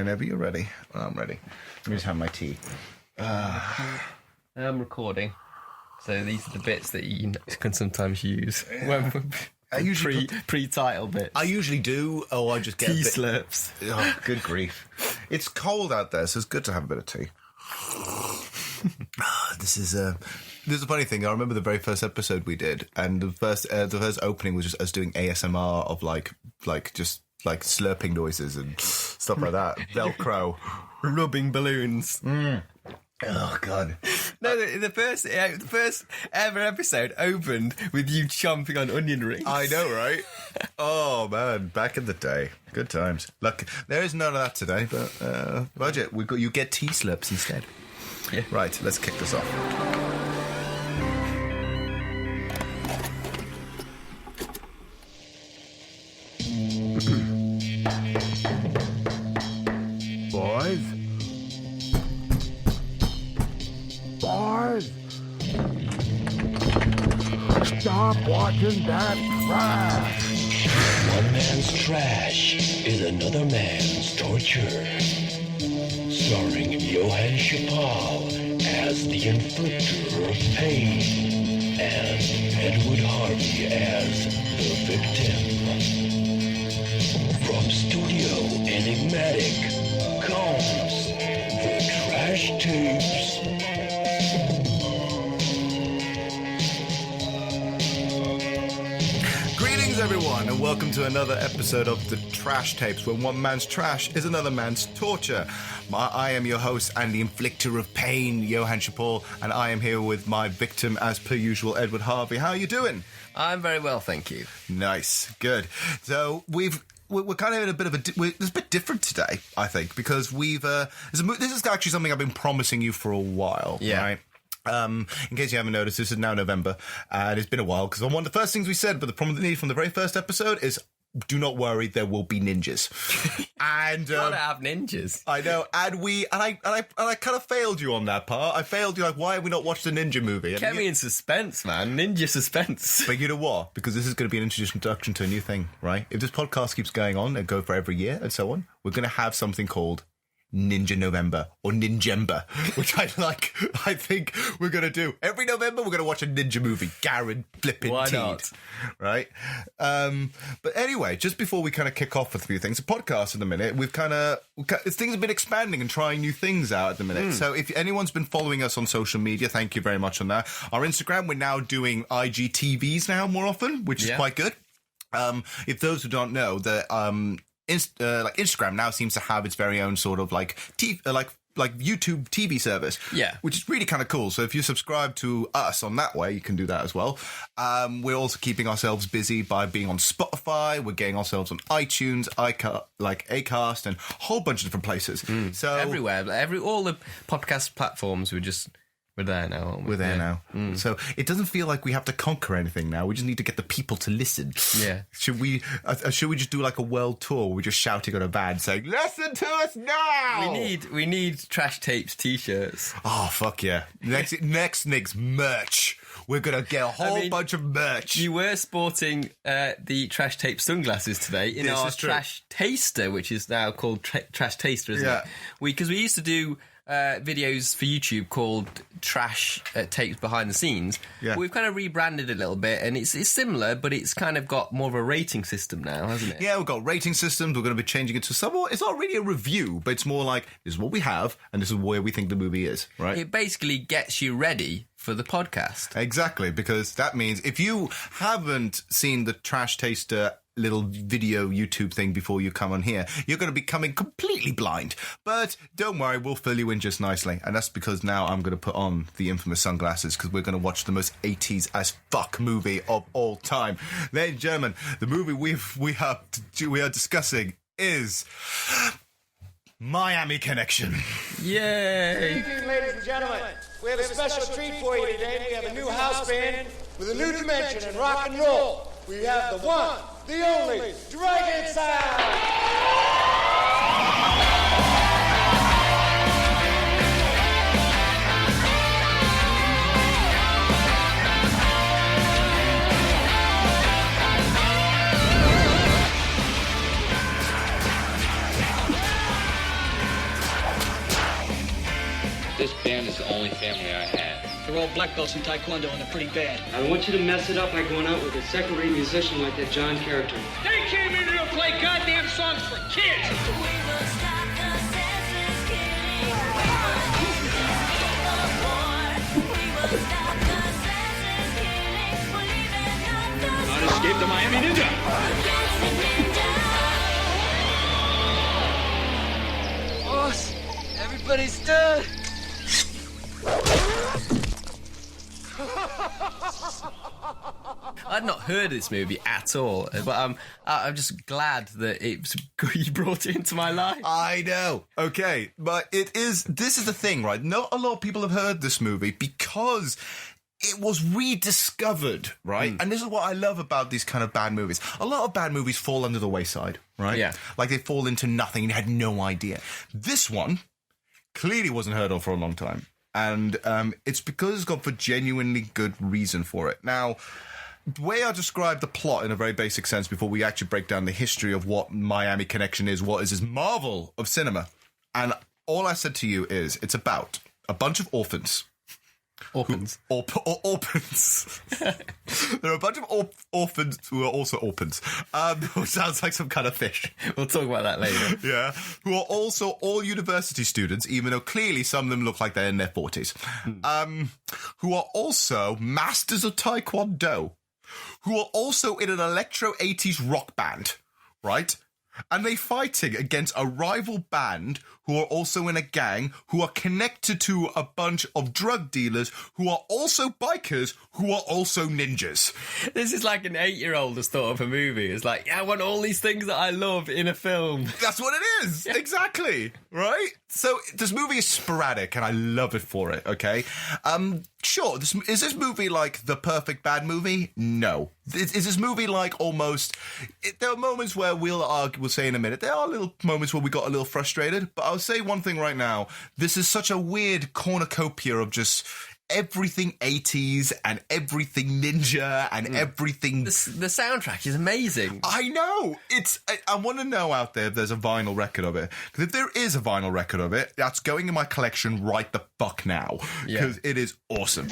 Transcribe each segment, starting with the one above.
whenever you're ready. I'm ready. Let me just have my tea. I'm recording, so these are the bits that you can sometimes use. I usually pre-title bits. I usually do, or I just get tea slurps. Oh, good grief! It's cold out there, so it's good to have a bit of tea. This is a funny thing. I remember the very first episode we did, and the first opening was just us doing ASMR of like slurping noises and stuff like that. Velcro, rubbing balloons. Oh God! No, the first ever episode opened with you chomping on onion rings. I know, right? Oh man, back in the day, good times. Look, there is none of that today, but budget. You get tea slurps instead. Yeah. Right, let's kick this off. Boys? Stop watching that trash! One man's trash is another man's torture. Starring Johann Chipol as the inflictor of pain and Edward Harvey as the victim. From Studio Enigmatic comes the Trash Tapes. Greetings, everyone, and welcome to another episode of the Trash Tapes, where one man's trash is another man's torture. I am your host and the inflictor of pain, Johann Chipol, and I am here with my victim, as per usual, Edward Harvey. How are you doing? I'm very well, thank you. Nice, good. So we're kind of in a bit of it's a bit different today, I think, because this is actually something I've been promising you for a while, right? In case you haven't noticed, this is now November, and it's been a while, because one of the first things we said, but the problem from the very first episode is, do not worry, there will be ninjas. And gotta have ninjas. I know, and I kind of failed you on that part. I failed you, like, why have we not watched a ninja movie? Kept me in suspense, man. Ninja suspense. But you know what? Because this is going to be an introduction to a new thing, right? If this podcast keeps going on and go for every year and so on, we're going to have something called Ninja November or Ninjember, which I think we're going to do. Every November, we're going to watch a ninja movie. Guaranteed. Why not? Right? But anyway, just before we kind of kick off with a few things, a podcast in a minute, things have been expanding and trying new things out at the minute. So if anyone's been following us on social media, thank you very much on that. Our Instagram, we're now doing IGTVs now more often, which is quite good. If those who don't know, Instagram now seems to have its very own sort of like YouTube TV service, which is really kind of cool. So if you subscribe to us on that way, you can do that as well. We're also keeping ourselves busy by being on Spotify. We're getting ourselves on iTunes, Acast, and a whole bunch of different places. So everywhere, all the podcast platforms. We're there now, aren't we? We're there now. So it doesn't feel like we have to conquer anything now. We just need to get the people to listen. Yeah. Should we just do like a world tour where we're just shouting on a van saying, listen to us now? We need Trash Tapes t-shirts. Oh, fuck yeah. Next merch. We're going to get a whole bunch of merch. You were sporting the Trash Tape sunglasses today in our Trash Taster, which is now called Trash Taster, isn't it? Because we used to do videos for YouTube called Trash Tapes Behind the Scenes. We've kind of rebranded it a little bit, and it's similar, but it's kind of got more of a rating system now, hasn't it? Yeah, we've got rating systems. We're going to be changing it to somewhat. It's not really a review, but it's more like, this is what we have, and this is where we think the movie is, right? It basically gets you ready for the podcast. Exactly, because that means if you haven't seen the Trash Taster little video YouTube thing before you come on here, you're going to be coming completely blind. But don't worry, we'll fill you in just nicely. And that's because now I'm going to put on the infamous sunglasses, because we're going to watch the most 80s as fuck movie of all time. Ladies and gentlemen, the movie we are discussing is Miami Connection. Yay! Good evening, ladies and gentlemen. We have a special treat for you today. We have a new house band with a new dimension in rock and roll. We have the one, the only, Dragon Sound! all black belts in Taekwondo, and they're pretty bad. I don't want you to mess it up by going out with a second-rate musician like that John character. They came in here to play goddamn songs for kids! Not escape the Miami Ninja! Boss, everybody's dead! I'd not heard of this movie at all, but I'm just glad that you brought it into my life. I know. Okay, but this is the thing, right? Not a lot of people have heard this movie because it was rediscovered, right? And this is what I love about these kind of bad movies. A lot of bad movies fall under the wayside, right? Yeah. Like they fall into nothing and you had no idea. This one clearly wasn't heard of for a long time. And it's because it's got for genuinely good reason for it. Now, the way I describe the plot in a very basic sense before we actually break down the history of what Miami Connection is, what is this marvel of cinema. And all I said to you is it's about a bunch of orphans. Orphans. Orphans. There are a bunch of orphans who are also orphans. Which sounds like some kind of fish. We'll talk about that later. Yeah. Who are also all university students, even though clearly some of them look like they're in their 40s. Who are also masters of Taekwondo. Who are also in an electro 80s rock band. Right? And they're fighting against a rival band who are also in a gang who are connected to a bunch of drug dealers who are also bikers who are also ninjas. This is like an 8-year-old has thought of a movie. It's like, yeah, I want all these things that I love in a film. That's what it is. Yeah. Exactly. Right? So this movie is sporadic and I love it for it, okay? Sure, is this movie like the perfect bad movie? No. Is this movie like almost... There are moments where we'll say in a minute, there are little moments where we got a little frustrated, but I'll say one thing right now. This is such a weird cornucopia of just everything 80s and everything ninja and everything... The soundtrack is amazing. I know. I want to know out there if there's a vinyl record of it. Because if there is a vinyl record of it, that's going in my collection right the fuck now. Because it is awesome.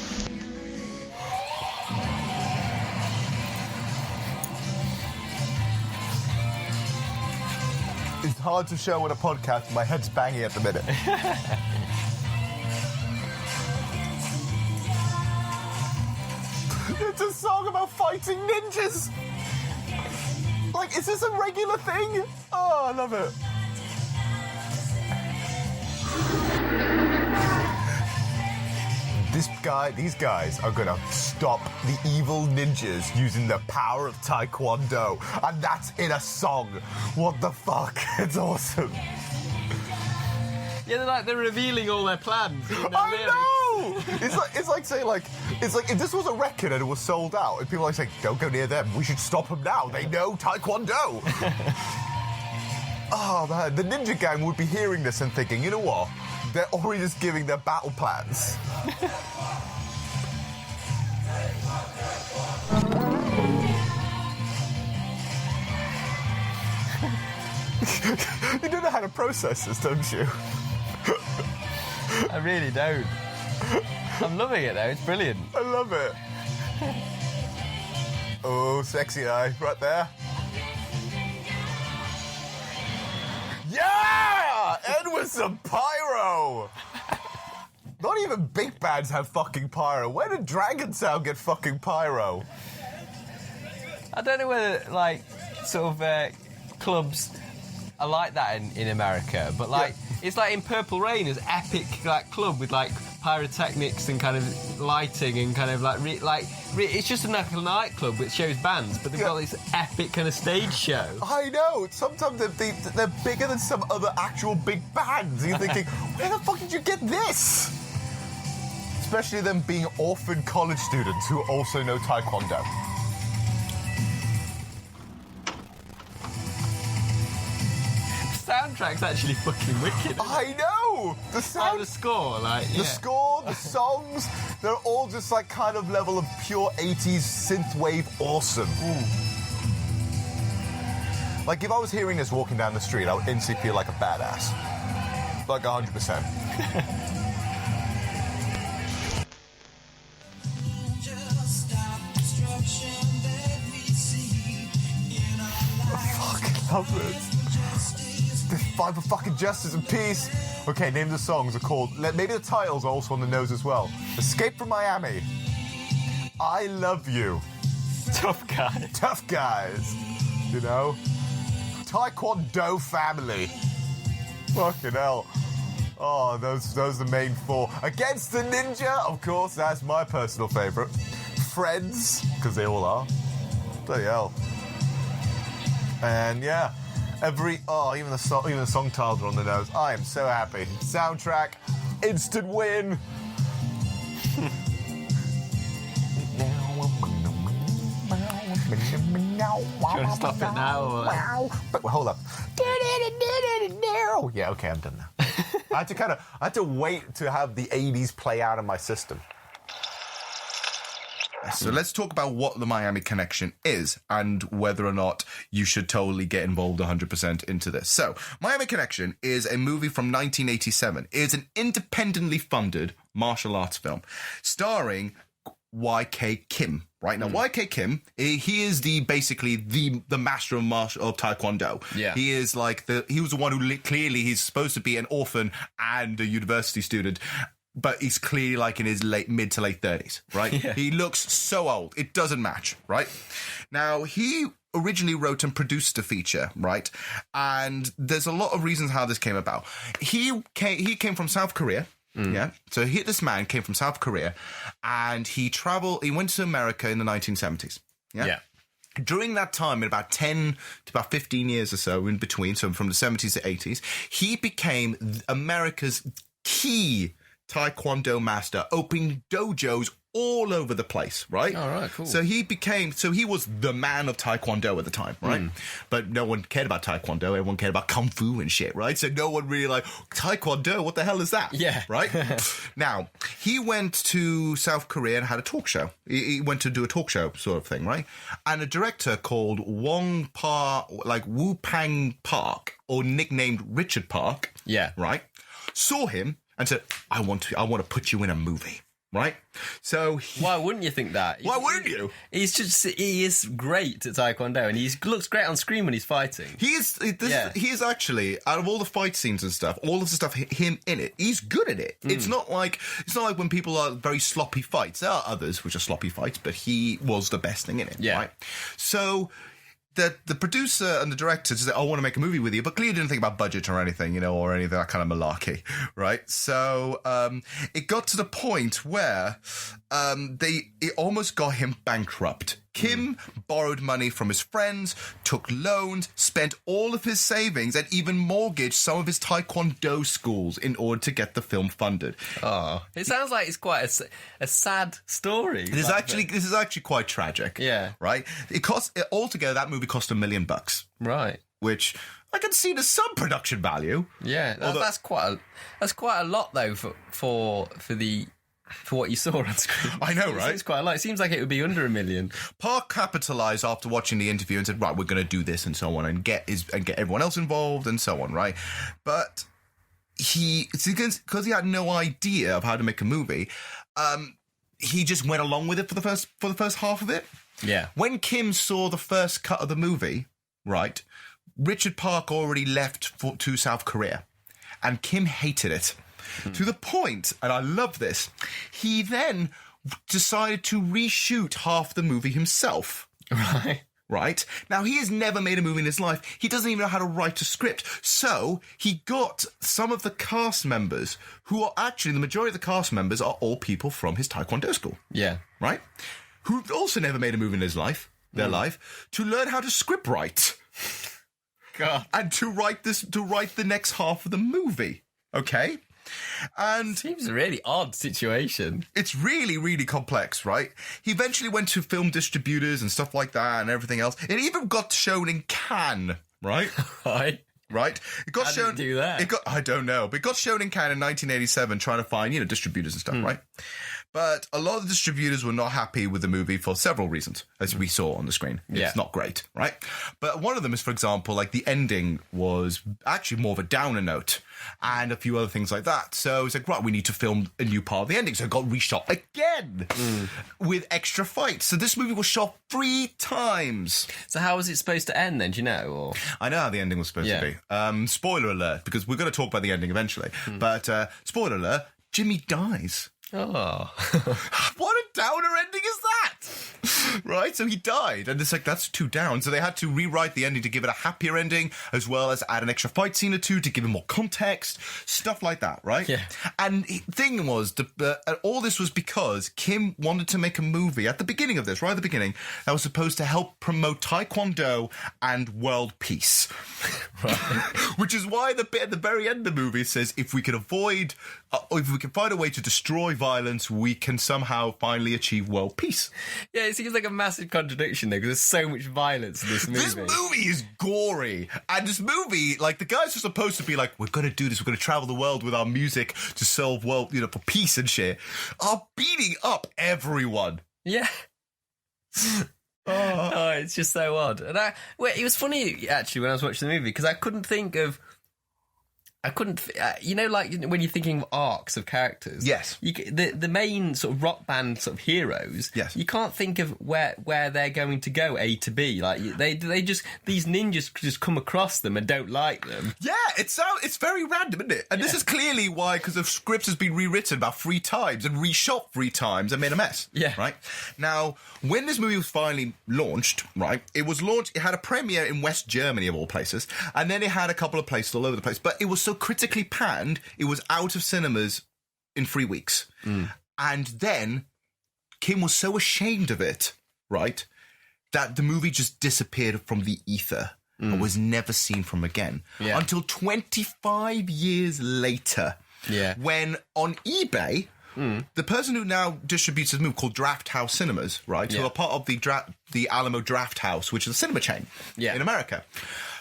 It's hard to show on a podcast. My head's banging at the minute. It's a song about fighting ninjas. Like, is this a regular thing? Oh, I love it. These guys are gonna stop the evil ninjas using the power of Taekwondo, and that's in a song. What the fuck? It's awesome. Yeah, they're revealing all their plans. I know. It's like saying if this was a record and it was sold out, and people are like saying, "Don't go near them. We should stop them now. They know Taekwondo." Oh man, the ninja gang would be hearing this and thinking, you know what? They're already just giving their battle plans. You don't know how to process this, don't you? I really don't. I'm loving it though, it's brilliant. I love it. Oh, sexy eye, right there. Yeah! End with some pyro! Not even big bands have fucking pyro. Where did Dragon Sound get fucking pyro? I don't know whether, clubs are like that in America, but, it's like in Purple Rain, there's epic, club with, pyrotechnics and kind of lighting and kind of, it's just a nightclub which shows bands, but they've got this epic kind of stage show. I know. Sometimes they're bigger than some other actual big bands. And you're thinking, where the fuck did you get this? Especially them being orphan college students who also know Taekwondo. The soundtrack's actually fucking wicked. I know! The sound... the score, The score, the songs, they're all just kind of level of pure 80s synthwave awesome. Like, if I was hearing this walking down the street, I would instantly feel like a badass. Like 100%. Fight for fucking justice and peace. Okay, name the songs are called. Maybe the titles are also on the nose as well. Escape from Miami. I Love You. Tough guy. Tough Guys. You know? Taekwondo Family. Fucking hell. Oh, those are the main four. Against the Ninja, of course, that's my personal favourite. Friends, because they all are. Bloody hell. And yeah, even the song titles are on the nose. I am so happy. Soundtrack, instant win. Do you want to stop it now? Or? But hold up. Yeah, okay, I'm done now. I had to wait to have the 80s play out in my system. So let's talk about what the Miami Connection is and whether or not you should totally get involved 100% into this. So, Miami Connection is a movie from 1987. It is an independently funded martial arts film starring Y.K. Kim. Right now, Y.K. Kim, he is basically the master of Taekwondo. Yeah, he is he was the one who clearly he's supposed to be an orphan and a university student. But he's clearly in his mid to late 30s, right? Yeah. He looks so old. It doesn't match, right? Now, he originally wrote and produced the feature, right? And there's a lot of reasons how this came about. He came from South Korea. Yeah. So this man came from South Korea and he went to America in the 1970s. Yeah. During that time, in about 10 to about 15 years or so in between, so from the 70s to 80s, he became America's key Taekwondo master, opening dojos all over the place, right? All right, cool. So he was the man of Taekwondo at the time, right? But no one cared about Taekwondo. Everyone cared about Kung Fu and shit, right? So no one really Taekwondo, what the hell is that? Yeah. Right? Now, he went to South Korea and had a talk show. He went to do a talk show sort of thing, right? And a director called Woo Pang Park, or nicknamed Richard Park, right, saw him and said, I want to put you in a movie, right? So why wouldn't you think that? Why wouldn't you? He is great at Taekwondo, and he looks great on screen when he's fighting. He is actually, out of all the fight scenes and stuff, all of the stuff him in it, he's good at it. It's not like when people are very sloppy fights. There are others which are sloppy fights, but he was the best thing in it, right? So the producer and the director said, I want to make a movie with you, but clearly didn't think about budget or anything, or any of that kind of malarkey, right? So it got to the point where it almost got him bankrupt. Kim borrowed money from his friends, took loans, spent all of his savings, and even mortgaged some of his Taekwondo schools in order to get the film funded. Oh, it sounds like it's quite a sad story. This is actually quite tragic. Yeah. Right? Altogether, that movie cost $1 million. Right. Which I can see there's some production value. Yeah, that's quite a lot though for what you saw on screen. I know, right? It's quite a lot. It seems like it would be under $1 million. Park capitalized after watching the interview and said, right, we're going to do this and so on, and get everyone else involved and so on, right? But because he had no idea of how to make a movie, he just went along with it for the first half of it. Yeah. When Kim saw the first cut of the movie, right, Richard Park already left to South Korea, and Kim hated it. To the point, and I love this, he then decided to reshoot half the movie himself. Right? Now, he has never made a movie in his life. He doesn't even know how to write a script. So he got some of the cast members, who are actually, the majority of the cast members are all people from his Taekwondo school. Yeah. Right? Who also never made a movie in their life, to learn how to script write. God. And to write the next half of the movie. Okay? And seems a really odd situation. It's really, really complex, right? He eventually went to film distributors and stuff like that and everything else. It even got shown in Cannes, right? Right? It got shown. Did it do that? I don't know, but it got shown in Cannes in 1987, trying to find, distributors and stuff, right? But a lot of distributors were not happy with the movie for several reasons, as we saw on the screen. Yeah. It's not great, right? But one of them is, for example, like the ending was actually more of a downer note and a few other things like that. So it's like, right, we need to film a new part of the ending. So it got reshot again with extra fights. So this movie was shot 3 times. So how was it supposed to end then, do you know? Or I know how the ending was supposed to be. Spoiler alert, because we're going to talk about the ending eventually. But spoiler alert, Jimmy dies. Oh. What a downer ending is that? Right? So he died, and it's like, that's too down. So they had to rewrite the ending to give it a happier ending, as well as add an extra fight scene or two to give it more context, stuff like that, right? Yeah. And the thing was, all this was because Kim wanted to make a movie at the beginning of this, right at the beginning, that was supposed to help promote Taekwondo and world peace. Right. Which is why the bit at the very end of the movie says, if we can find a way to destroy violence, we can somehow finally achieve world peace. Yeah, it seems like a massive contradiction there, because there's so much violence in this movie. This movie is gory. And this movie, like, the guys are supposed to be like, we're going to do this, we're going to travel the world with our music to solve world, for peace and shit, are beating up everyone. Yeah. Oh, it's just so odd. And it was funny, actually, when I was watching the movie, because I couldn't think of... like when you're thinking of arcs of characters. Yes. The main sort of rock band sort of heroes. Yes. You can't think of where they're going to go, A to B. Like they just, these ninjas just come across them and don't like them. Yeah, it's very random, isn't it? And this is clearly why, because the script has been rewritten about 3 times and reshot 3 times and made a mess. Yeah. Right? Now, when this movie was finally launched, right, it had a premiere in West Germany, of all places, and then it had a couple of places all over the place, but it was so critically panned, it was out of cinemas in 3 weeks. And then Kim was so ashamed of it, right, that the movie just disappeared from the ether and was never seen from again until 25 years later, when on eBay, the person who now distributes this movie, called Draft House Cinemas, right, who are part of the Alamo Draft House, which is a cinema chain in America,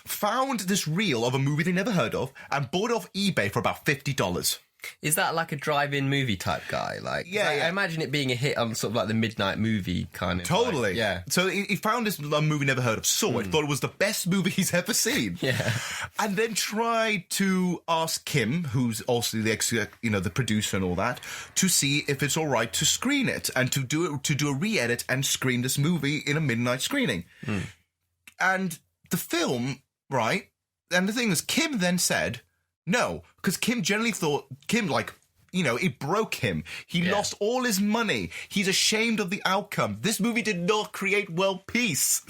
found this reel of a movie they never heard of and bought it off eBay for about $50. Is that like a drive-in movie type guy? Like, I imagine it being a hit on sort of like the midnight movie kind of. Totally. Like, yeah. So he found this movie never heard of, saw it, thought it was the best movie he's ever seen. Yeah. And then tried to ask Kim, who's also the producer and all that, to see if it's all right to screen it and to do a re-edit and screen this movie in a midnight screening. And the film, right? And the thing is, Kim then said no, because Kim generally thought, it broke him. He lost all his money. He's ashamed of the outcome. This movie did not create world peace.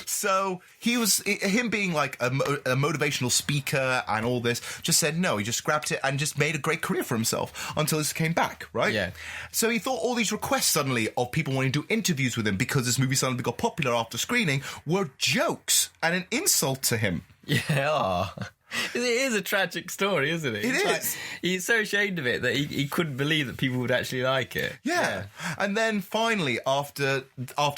So him being like a motivational speaker and all this, just said no. He just scrapped it and just made a great career for himself until this came back, right? Yeah. So he thought all these requests suddenly of people wanting to do interviews with him because this movie suddenly got popular after screening were jokes and an insult to him. Yeah. It is a tragic story, isn't it? It is. Like, he's so ashamed of it that he couldn't believe that people would actually like it. Yeah. And then finally, after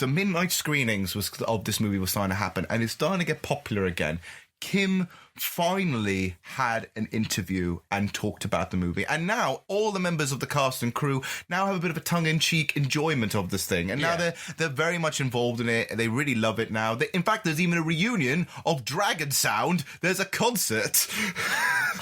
midnight screenings of this movie was starting to happen, and it's starting to get popular again, Kim finally had an interview and talked about the movie. And now all the members of the cast and crew now have a bit of a tongue-in-cheek enjoyment of this thing. And now they're very much involved in it. They really love it now. In fact, there's even a reunion of Dragon Sound. There's a concert.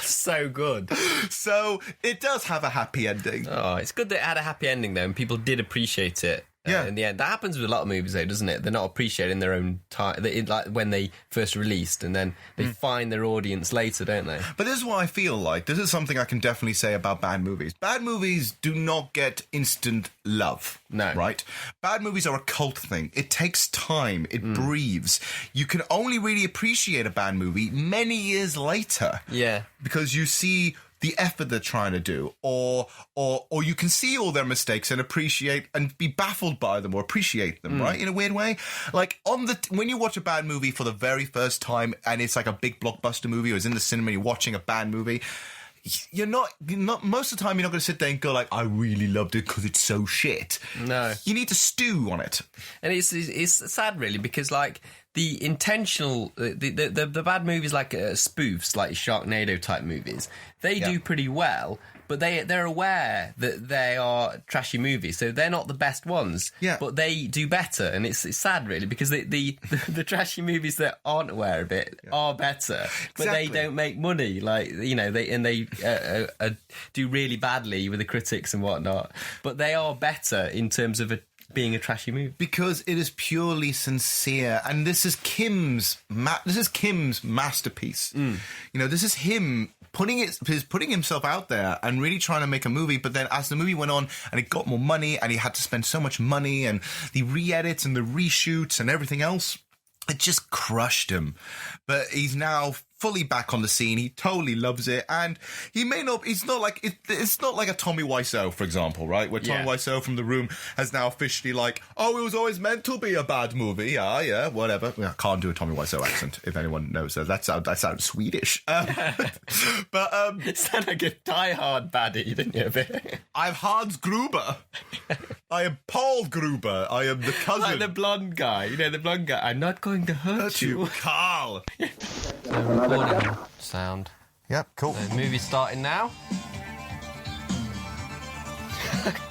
So good. So it does have a happy ending. Oh, it's good that it had a happy ending, though, and people did appreciate it. In the end, that happens with a lot of movies, though, doesn't it? They're not appreciating their own time, like when they first released, and then they find their audience later, don't they? But this is what I feel like. This is something I can definitely say about bad movies. Bad movies do not get instant love. No. Right? Bad movies are a cult thing. It takes time. It breathes. You can only really appreciate a bad movie many years later. Yeah. Because you see the effort they're trying to do, or you can see all their mistakes and appreciate and be baffled by them or appreciate them, right? In a weird way. Like when you watch a bad movie for the very first time and it's like a big blockbuster movie or it's in the cinema and you're watching a bad movie, you're not most of the time you're not going to sit there and go like, I really loved it because it's so shit. No. You need to stew on it. And it's sad, really, because like the intentional the bad movies like spoofs, like Sharknado type movies, they do pretty well. but they're aware that they are trashy movies, so they're not the best ones. Yeah. But they do better, and it's sad really because the trashy movies that aren't aware of it are better, but Exactly. they don't make money. Like they do really badly with the critics and whatnot. But they are better in terms of being a trashy movie because it is purely sincere, and this is Kim's masterpiece. This is him putting himself out there and really trying to make a movie. But then as the movie went on and it got more money and he had to spend so much money and the re-edits and the reshoots and everything else, it just crushed him. But he's now fully back on the scene. He totally loves it, and it's not like a Tommy Wiseau, for example, right? Where Tommy Wiseau from The Room has now officially it was always meant to be a bad movie. Yeah, whatever. I can't do a Tommy Wiseau accent, if anyone knows that. That sounds Swedish. But it sounded like a die-hard baddie, didn't you, a bit? I'm Hans Gruber. I am Paul Gruber. I am the cousin. Like the blonde guy. The blonde guy. I'm not going to hurt you. Carl. Recording sound. Yep, cool. The movie's starting now.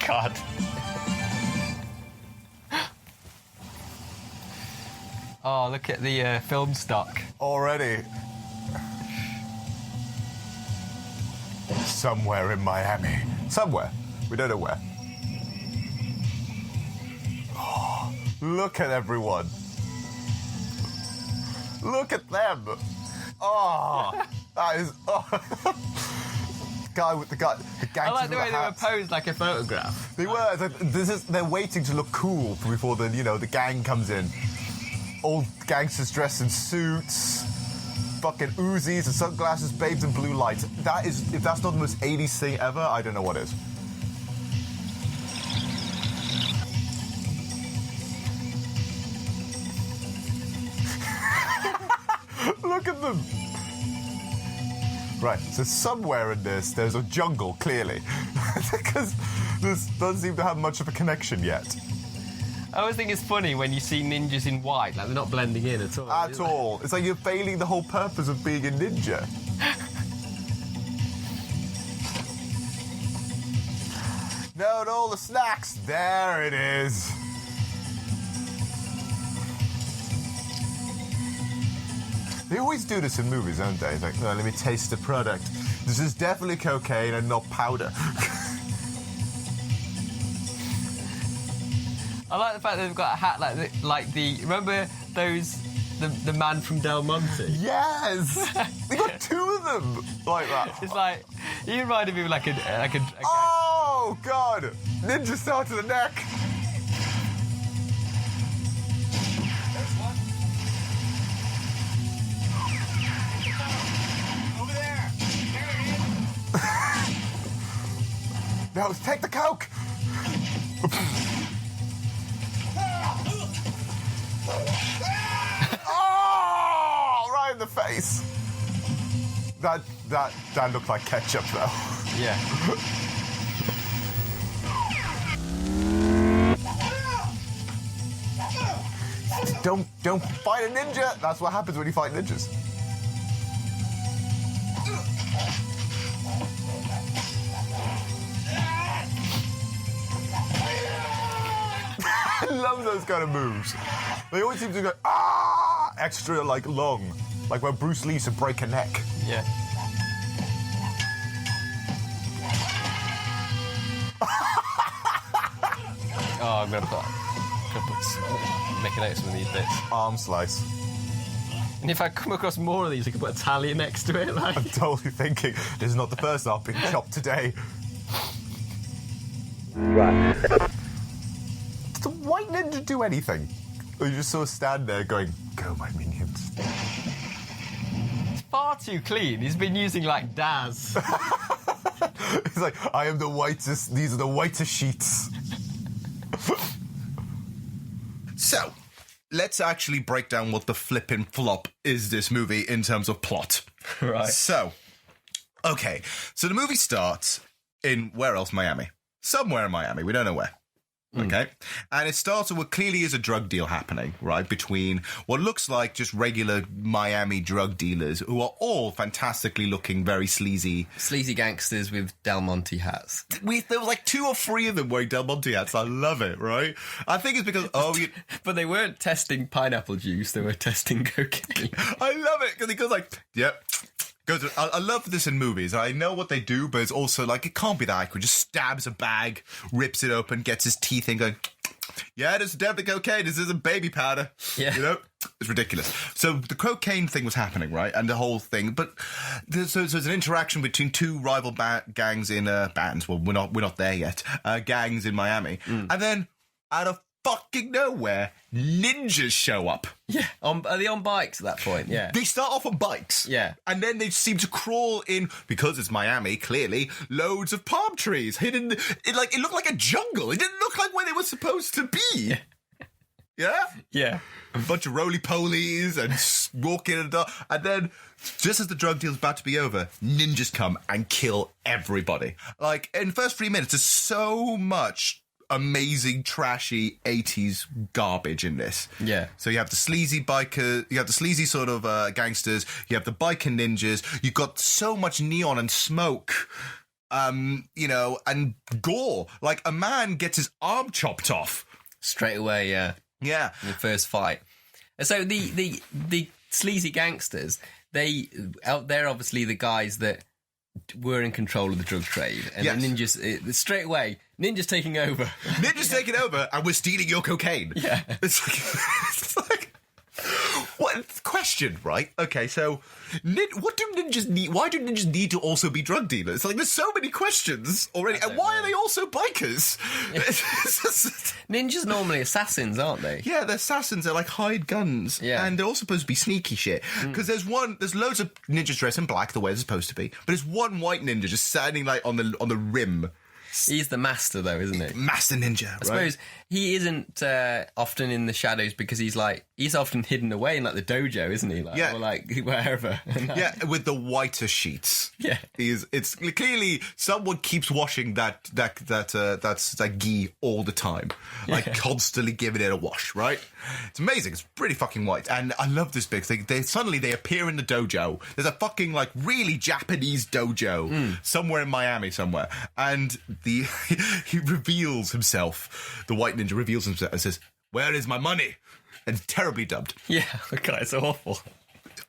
God. Oh, look at the film stock. Already. Somewhere in Miami. Somewhere. We don't know where. Oh, look at everyone. Look at them. Oh, that is. Oh. the gang. I like the way they were posed like a photograph. They were. They're waiting to look cool before the gang comes in. Old gangsters dressed in suits, fucking Uzis and sunglasses, babes in blue lights. If that's not the most 80s thing ever, I don't know what is. Look at them. Right, so somewhere in this, there's a jungle, clearly. Because this doesn't seem to have much of a connection yet. I always think it's funny when you see ninjas in white, like they're not blending in at all. At all. It's like you're failing the whole purpose of being a ninja. No, and all the snacks. There it is. They always do this in movies, don't they? Like, no, let me taste the product. This is definitely cocaine and not powder. I like the fact that they've got a hat like the remember those the man from Del Monte? Yes! They got two of them like that. It's like he reminded me of like a oh God! Ninja star to the neck. Over there. There it is. Now take the coke. Oh! Right in the face. That looked like ketchup, though. yeah. Don't fight a ninja. That's what happens when you fight ninjas. I love those kind of moves. They always seem to go extra long, like when Bruce Lee used to break a neck. Yeah. Oh, I'm gonna make a note of some of these bits. Arm slice. And if I come across more of these, I could put a tally next to it. I'm totally thinking this is not the first arm being chopped today. Right. Does the white ninja do anything? Or you just sort of stand there going, go my minions. It's far too clean. He's been using like Daz. It's like, I am the whitest, these are the whitest sheets. So, let's actually break down what the flippin' flop is this movie in terms of plot. Right. So, okay. So the movie starts in, where else? Miami. Somewhere in Miami. We don't know where. Okay, and it starts with what clearly is a drug deal happening, right, between what looks like just regular Miami drug dealers who are all fantastically looking, very sleazy gangsters with Del Monte hats. There was like 2 or 3 of them wearing Del Monte hats. I love it, right? I think it's because but they weren't testing pineapple juice; they were testing cocaine. I love it because he goes like, "Yep." I love this in movies. I know what they do, but it's also like, it can't be that accurate. Just stabs a bag, rips it open, gets his teeth in, going, yeah, this is definitely cocaine. This isn't baby powder. Yeah. You know? It's ridiculous. So the cocaine thing was happening, right? And the whole thing. But there's an interaction between 2 rival gangs in bands. Well, we're not there yet. Gangs in Miami. And then out of fucking nowhere, ninjas show up. Yeah, are they on bikes at that point? Yeah. They start off on bikes. Yeah. And then they seem to crawl in, because it's Miami, clearly, loads of palm trees hidden. It looked like a jungle. It didn't look like where they were supposed to be. Yeah? Yeah. A bunch of roly-polies and walking in the dark. And then, just as the drug deal's about to be over, ninjas come and kill everybody. Like, in the first 3 minutes, there's so much amazing, trashy 80s garbage in this. Yeah. So you have the sleazy biker, you have the sleazy sort of gangsters, you have the biker ninjas, you've got so much neon and smoke, you know, and gore. Like, a man gets his arm chopped off. Straight away, yeah. Yeah. In the first fight. So the sleazy gangsters, they're obviously the guys that were in control of the drug trade. And yes. the ninjas, straight away, ninjas taking over. Ninjas taking over, and we're stealing your cocaine. Yeah. It's like what question, right? Okay, so what do ninjas need? Why do ninjas need to also be drug dealers? It's like, there's so many questions already. And why are they also bikers? Yeah. Ninjas normally assassins, aren't they? Yeah, they're assassins. They're like hide guns. Yeah. And they're all supposed to be sneaky shit. Because there's loads of ninjas dressed in black, the way they're supposed to be. But there's one white ninja just standing like on the rim. He's the master, though, isn't he? Master ninja, right? I suppose he isn't often in the shadows because he's often hidden away in like the dojo, isn't he? Like, yeah. Or like wherever. Yeah, with the whiter sheets. Yeah. It's clearly someone keeps washing that gi all the time. Like, constantly giving it a wash, right? It's amazing. It's pretty fucking white. And I love this big thing. Suddenly they appear in the dojo. There's a fucking like really Japanese dojo somewhere in Miami somewhere. And he reveals himself. The white ninja reveals himself and says, "Where is my money?" And it's terribly dubbed. Yeah, okay, it's awful.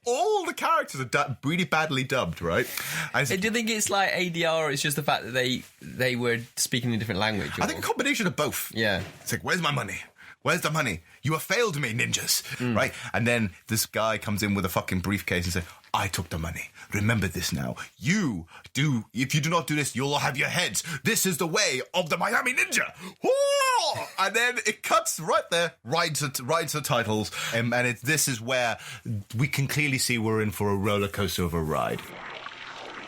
All the characters are really badly dubbed, right? Do you think it's like ADR, or it's just the fact that they were speaking a different language? Or? I think a combination of both. Yeah. It's like, where's my money? Where's the money? You have failed me, ninjas. Right? And then this guy comes in with a fucking briefcase and says, I took the money. Remember this now. If you do not do this, you'll have your heads. This is the way of the Miami Ninja. Whoa! And then it cuts right there, right into the titles. And this is where we can clearly see we're in for a roller coaster of a ride.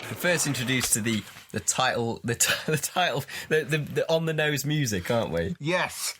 We're first introduced to the title, the on the nose music, aren't we? Yes.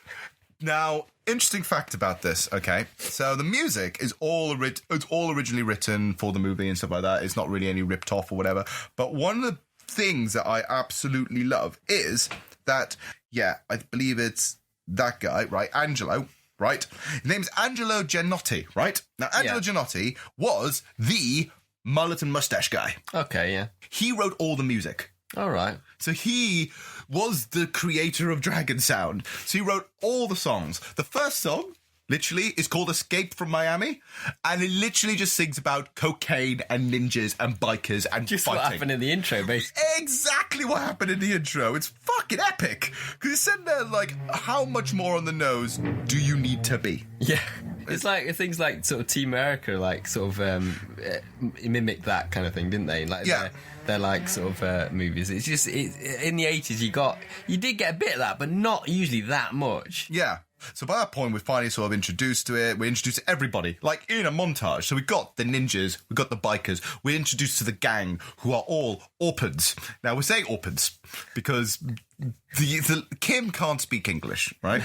Now, interesting fact about this, okay? So the music is all originally written for the movie and stuff like that. It's not really any ripped off or whatever. But one of the things that I absolutely love is that, I believe it's that guy, right? Angelo, right? His name's Angelo Giannotti, right? Now, Angelo Giannotti was the mullet and mustache guy. Okay, yeah. He wrote all the music. All right. So he was the creator of Dragon Sound. So he wrote all the songs. The first song, literally, is called Escape from Miami. And it literally just sings about cocaine and ninjas and bikers and just fighting. What happened in the intro, basically. Exactly what happened in the intro. It's fucking epic. Because it's sitting there like, how much more on the nose do you need to be? Yeah. It's like things like sort of Team America, like sort of mimic that kind of thing, didn't they? Like they're like sort of movies. It's just in the 80s you did get a bit of that, but not usually that much. Yeah. So by that point, we're finally sort of introduced to it. We're introduced to everybody, like in a montage. So we've got the ninjas, we've got the bikers. We're introduced to the gang, who are all Orphans. Now, we say Orphans because the Kim can't speak English, right?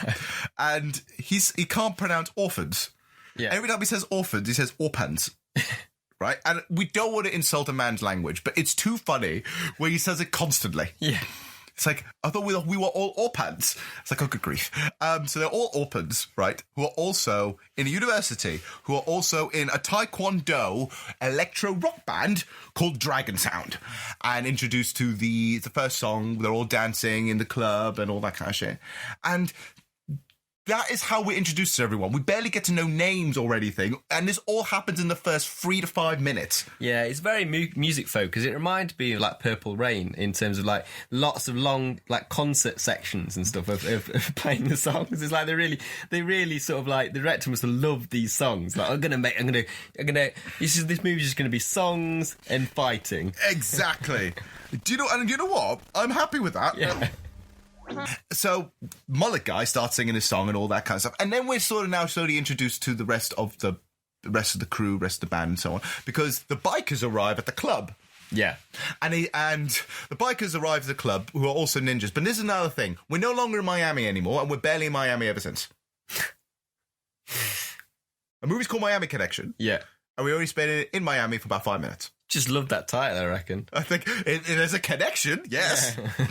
And he can't pronounce orphans. Yeah. Every time he says orphans, he says Orphans. Right? And we don't want to insult a man's language, but it's too funny where he says it constantly. Yeah. It's like, I thought we were all Orphans. It's like, oh, good grief. So they're all Orphans, right, who are also in a university, who are also in a Taekwondo electro rock band called Dragon Sound. And introduced to the first song, they're all dancing in the club and all that kind of shit. And that is how we're introduced to everyone. We barely get to know names or anything, and this all happens in the first 3 to 5 minutes. Yeah, it's very music focused. It reminds me of like Purple Rain in terms of like lots of long like concert sections and stuff of playing the songs. It's like they really sort of like the director must have loved these songs. Like this movie's just gonna be songs and fighting. Exactly. Do you know what? I'm happy with that. Yeah. So mullet guy starts singing his song and all that kind of stuff, and then we're sort of now slowly introduced to the rest of the crew, rest of the band, and so on, because the bikers arrive at the club. Yeah, and the bikers arrive at the club who are also ninjas. But this is another thing: we're no longer in Miami anymore, and we're barely in Miami ever since. A movie's called Miami Connection. Yeah, and we only spent it in Miami for about 5 minutes. Just love that title, I reckon. I think there's a connection, yes. Yeah.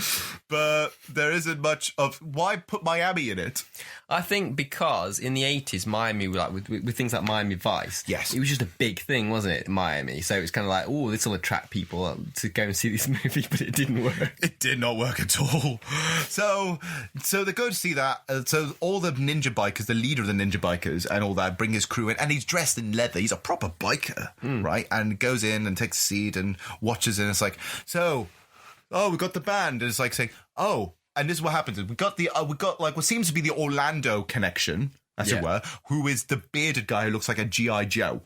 But there isn't much of... Why put Miami in it? I think because in the 80s, Miami, like with things like Miami Vice, yes, it was just a big thing, wasn't it, Miami? So it's kind of like, oh, this will attract people to go and see this movie, but it didn't work. It did not work at all. So they go to see that. So all the ninja bikers, the leader of the ninja bikers and all that, bring his crew in, and he's dressed in leather. He's a proper biker, right? And goes in and takes a seat and watches it, and it's like, we got the band, and it's like saying, and this is what happens. We got like what seems to be the Orlando connection, as it were, who is the bearded guy who looks like a G.I. Joe.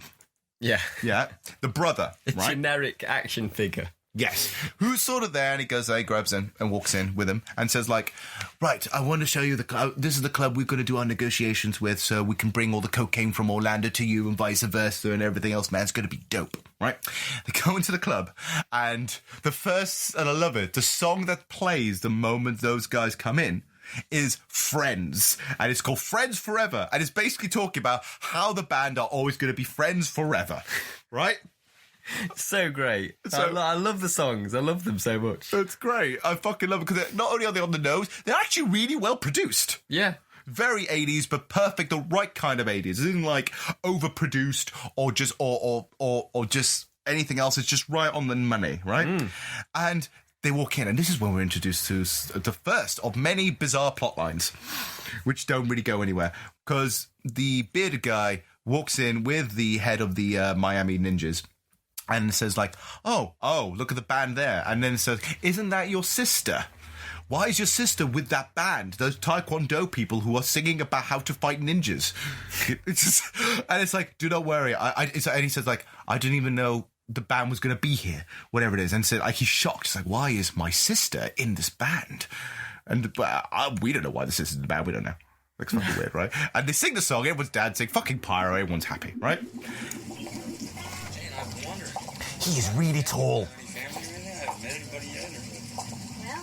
Yeah. Yeah. The brother, right? Generic action figure. Yes. Who's sort of there, and he goes there, he grabs in and walks in with him and says like, right, I want to show you this is the club we're going to do our negotiations with, so we can bring all the cocaine from Orlando to you and vice versa and everything else, man. It's going to be dope, right? They go into the club, and and I love it, the song that plays the moment those guys come in is Friends, and it's called Friends Forever, and it's basically talking about how the band are always going to be friends forever, right? So great. I love the songs. I love them so much. It's great. I fucking love it because not only are they on the nose, they're actually really well produced. Yeah. Very 80s, but perfect, the right kind of 80s. It isn't like overproduced or just or just anything else. It's just right on the money, right? And they walk in, and this is when we're introduced to the first of many bizarre plot lines, which don't really go anywhere, because the bearded guy walks in with the head of the Miami Ninjas, and says like, oh, look at the band there. And then says, isn't that your sister? Why is your sister with that band? Those Taekwondo people who are singing about how to fight ninjas. And it's like, do not worry. And he says like, I didn't even know the band was going to be here, whatever it is. And said, like, he's shocked. He's like, why is my sister in this band? And we don't know why the sister's in the band. We don't know. Looks fucking weird, right? And they sing the song. Everyone's dancing. Fucking pyro. Everyone's happy, right? He is really tall. Well,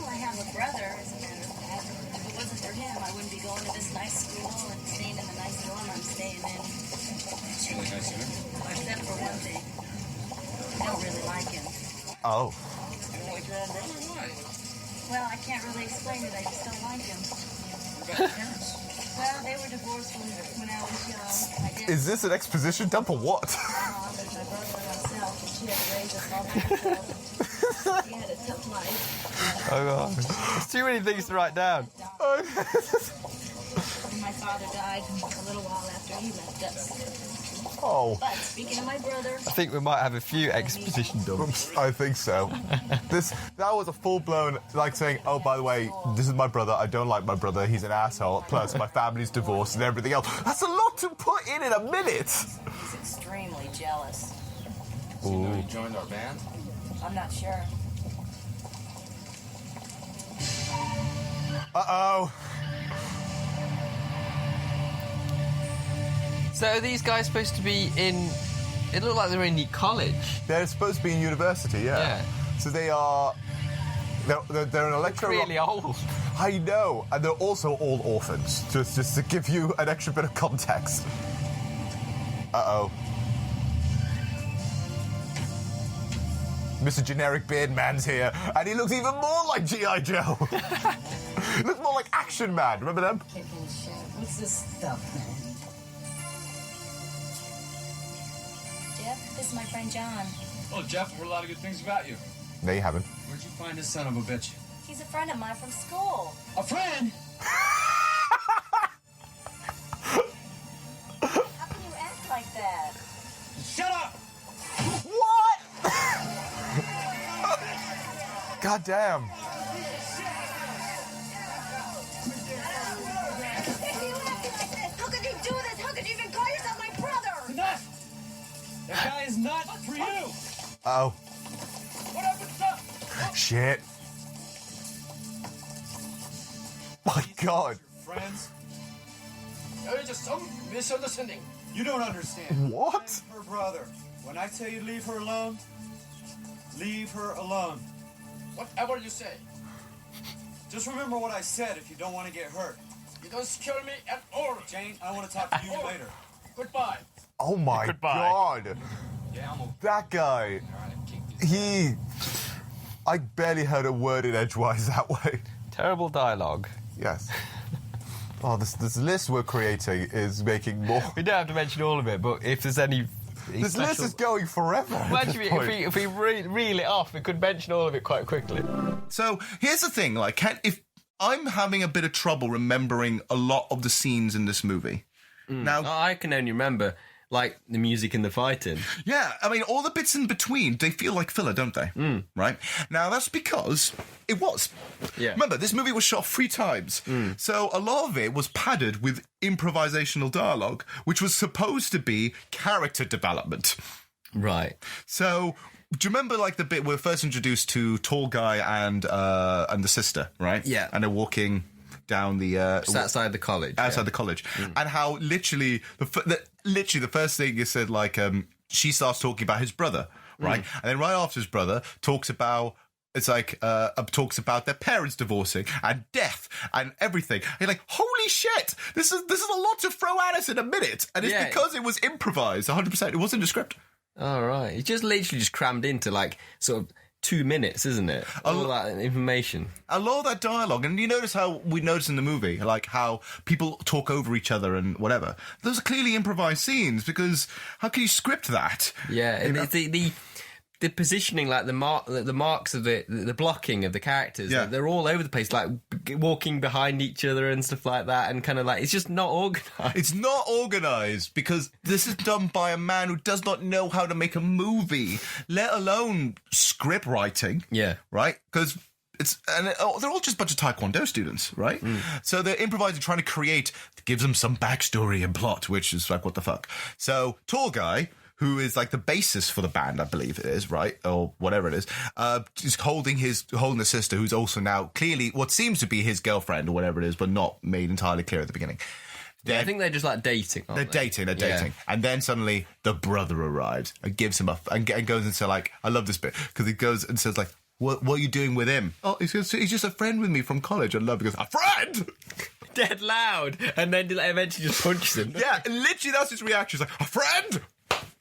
I have a brother, as a matter of fact. If it wasn't for him, I wouldn't be going to this nice school and staying in the nice dorm I'm staying in. It's really nice here. Except for one thing. I don't really like him. Oh. You don't like your own brother? Why? Well, I can't really explain it. I just don't like him. What about your parents? Well, they were divorced when I was young. Is this an exposition dump or what? My mom was my brother and myself, and she had to raise us all by herself. She had a tough life. Oh, God. There's too many things to write down. And my father died a little while after he left us. Oh. But speaking of my brother, I think we might have a few exposition dumps. I think so. That was a full-blown, like saying, oh, by the way, this is my brother, I don't like my brother, he's an asshole, plus my family's divorced and everything else. That's a lot to put in a minute. he's extremely jealous. So you know you joined our band? I'm not sure. Uh-oh. So are these guys supposed to be in... It looked like they were in college. They're supposed to be in university, yeah. So they are... They're an electro... Really old. I know, and they're also all orphans, just to give you an extra bit of context. Uh-oh. Mr. Generic Beard Man's here, and he looks even more like G.I. Joe. He looks more like Action Man. Remember them? What's this stuff, man? Jeff, this is my friend John. Oh, Jeff, I've heard a lot of good things about you. No, you haven't. Where'd you find this son of a bitch? He's a friend of mine from school. A friend? How can you act like that? Shut up! What? God damn. How could you do this? How could you even call yourself my brother? Enough! That guy is not for you! Oh. What happened, son? Shit. My God. Friends? There's just some misunderstanding. You don't understand. What? I'm her brother. When I tell you leave her alone, leave her alone. Whatever you say. Just remember what I said if you don't want to get hurt. You don't scare me at all. Jane, I want to talk to you later. Goodbye. Oh my God. Yeah, I'm okay. That guy. I barely heard a word in Edgewise that way. Terrible dialogue. Yes. Oh, this list we're creating is making more. We don't have to mention all of it, but if there's any... This list is going forever. Imagine if we reel it off, we could mention all of it quite quickly. So here's the thing, like, if I'm having a bit of trouble remembering a lot of the scenes in this movie. Now, I can only remember, like, the music and the fighting. Yeah, I mean, all the bits in between, they feel like filler, don't they? Right? Now, that's because it was. Yeah. Remember, this movie was shot 3 times. So a lot of it was padded with improvisational dialogue, which was supposed to be character development. Right. So... do you remember, like, the bit we're first introduced to Tall Guy and the sister, right? Yeah. And they're walking down the... Just outside the college. Outside the college. And how literally the first thing is said, like, she starts talking about his brother, right? And then right after his brother talks about... It's like, talks about their parents divorcing and death and everything. And you're like, holy shit, this is a lot to throw at us in a minute. And it's because it was improvised, 100%. It wasn't a script. Oh, right. It's just literally just crammed into, like, sort of 2 minutes, isn't it? All that information. A lot of that dialogue, and you notice how we notice in the movie, like how people talk over each other and whatever. Those are clearly improvised scenes, because how can you script that? Yeah, and the positioning, like the marks of the blocking of the characters, they're all over the place, like walking behind each other and stuff like that, and kind of like, it's just not organised. It's not organised because this is done by a man who does not know how to make a movie, let alone script writing. Yeah. Right? Because they're all just a bunch of Taekwondo students, right? So they're improvising, trying to create, gives them some backstory and plot, which is like, what the fuck? So, Tall Guy, who is like the basis for the band, I believe it is, right? Or whatever it is holding the sister, who's also now clearly what seems to be his girlfriend or whatever it is, but not made entirely clear at the beginning. I think they're just like dating. They're dating. And then suddenly the brother arrives and gives him and goes and says, like, I love this bit, because he goes and says, like, what are you doing with him? Oh, he's just a friend with me from college. I love it. He goes, a friend! Dead loud. And then eventually just punches him. Yeah, literally that's his reaction. He's like, a friend!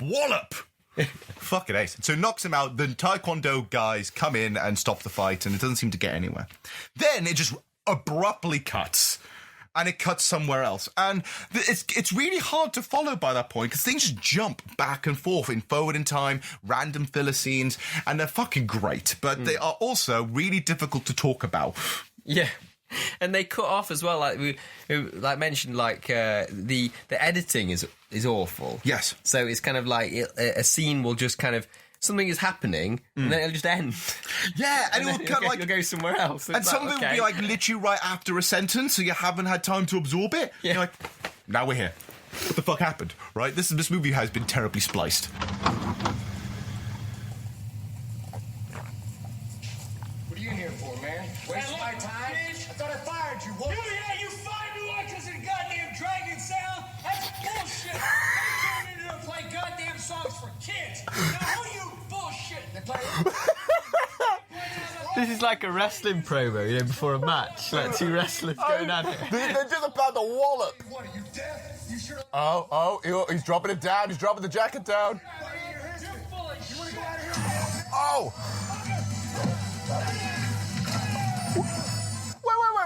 Wallop! Fucking ace. So knocks him out. The Taekwondo guys come in and stop the fight, and it doesn't seem to get anywhere. Then it just abruptly cuts. And it cuts somewhere else. And it's really hard to follow by that point, because things just jump back and forth forward in time, random filler scenes, and they're fucking great. But they are also really difficult to talk about. Yeah. And they cut off as well, like we mentioned, like the editing is awful. Yes. So it's kind of like a scene will just kind of, something is happening, and then it'll just end. Yeah, and it will kind of like... You'll go somewhere else. And some of it will be like literally right after a sentence, so you haven't had time to absorb it. Yeah. You're like, now we're here. What the fuck happened, right? This movie has been terribly spliced. What are you in here for, man? Waste my time? I thought I fired you. What? Yeah, you fired me like because of the goddamn dragon sound? That's bullshit. You turned me to play goddamn songs for kids. Now who you bullshit? They play... This is like a wrestling promo, before a match. Like 2 wrestlers going at it. They're just about to wallop. What, are you deaf? You sure? Oh, he's dropping it down. He's dropping the jacket down. Oh!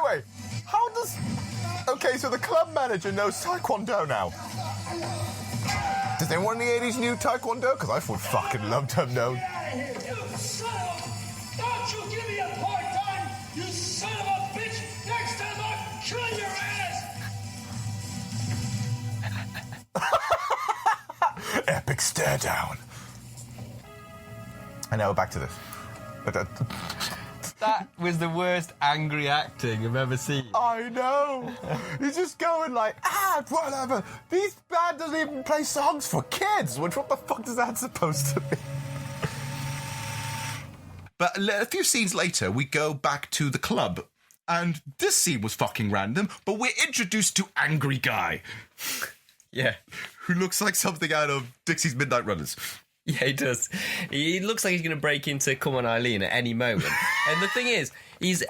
Wait. How does... Okay, so the club manager knows Taekwondo now. Does anyone in the 80s knew Taekwondo? Because I would fucking love to have known. You son of a... Don't you give me a hard time, you son of a bitch! Next time I'll kill your ass! Epic stare down. And now we're back to this. That was the worst angry acting I've ever seen. I know. He's just going like, whatever. This band doesn't even play songs for kids. Which, what the fuck is that supposed to be? But a few scenes later, we go back to the club. And this scene was fucking random, but we're introduced to Angry Guy. Yeah. Who looks like something out of Dixie's Midnight Runners. Yeah, he does. He looks like he's going to break into Come On Eileen at any moment. And the thing is, he's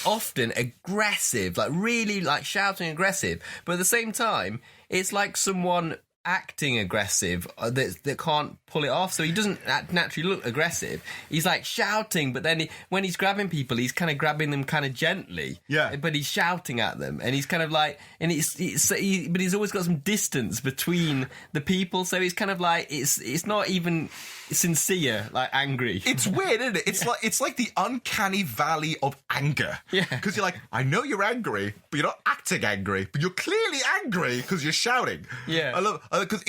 often aggressive, like really like shouting aggressive. But at the same time, it's like someone acting aggressive that can't pull it off. So he doesn't naturally look aggressive. He's like shouting, but then when he's grabbing people, he's kind of grabbing them kind of gently. Yeah. But he's shouting at them, and he's kind of like, and but he's always got some distance between the people. So he's kind of like, it's not even sincere, like angry. It's weird, isn't it? It's like the uncanny valley of anger. Yeah. Because you're like, I know you're angry, but you're not acting angry, but you're clearly angry because you're shouting. Yeah. I love because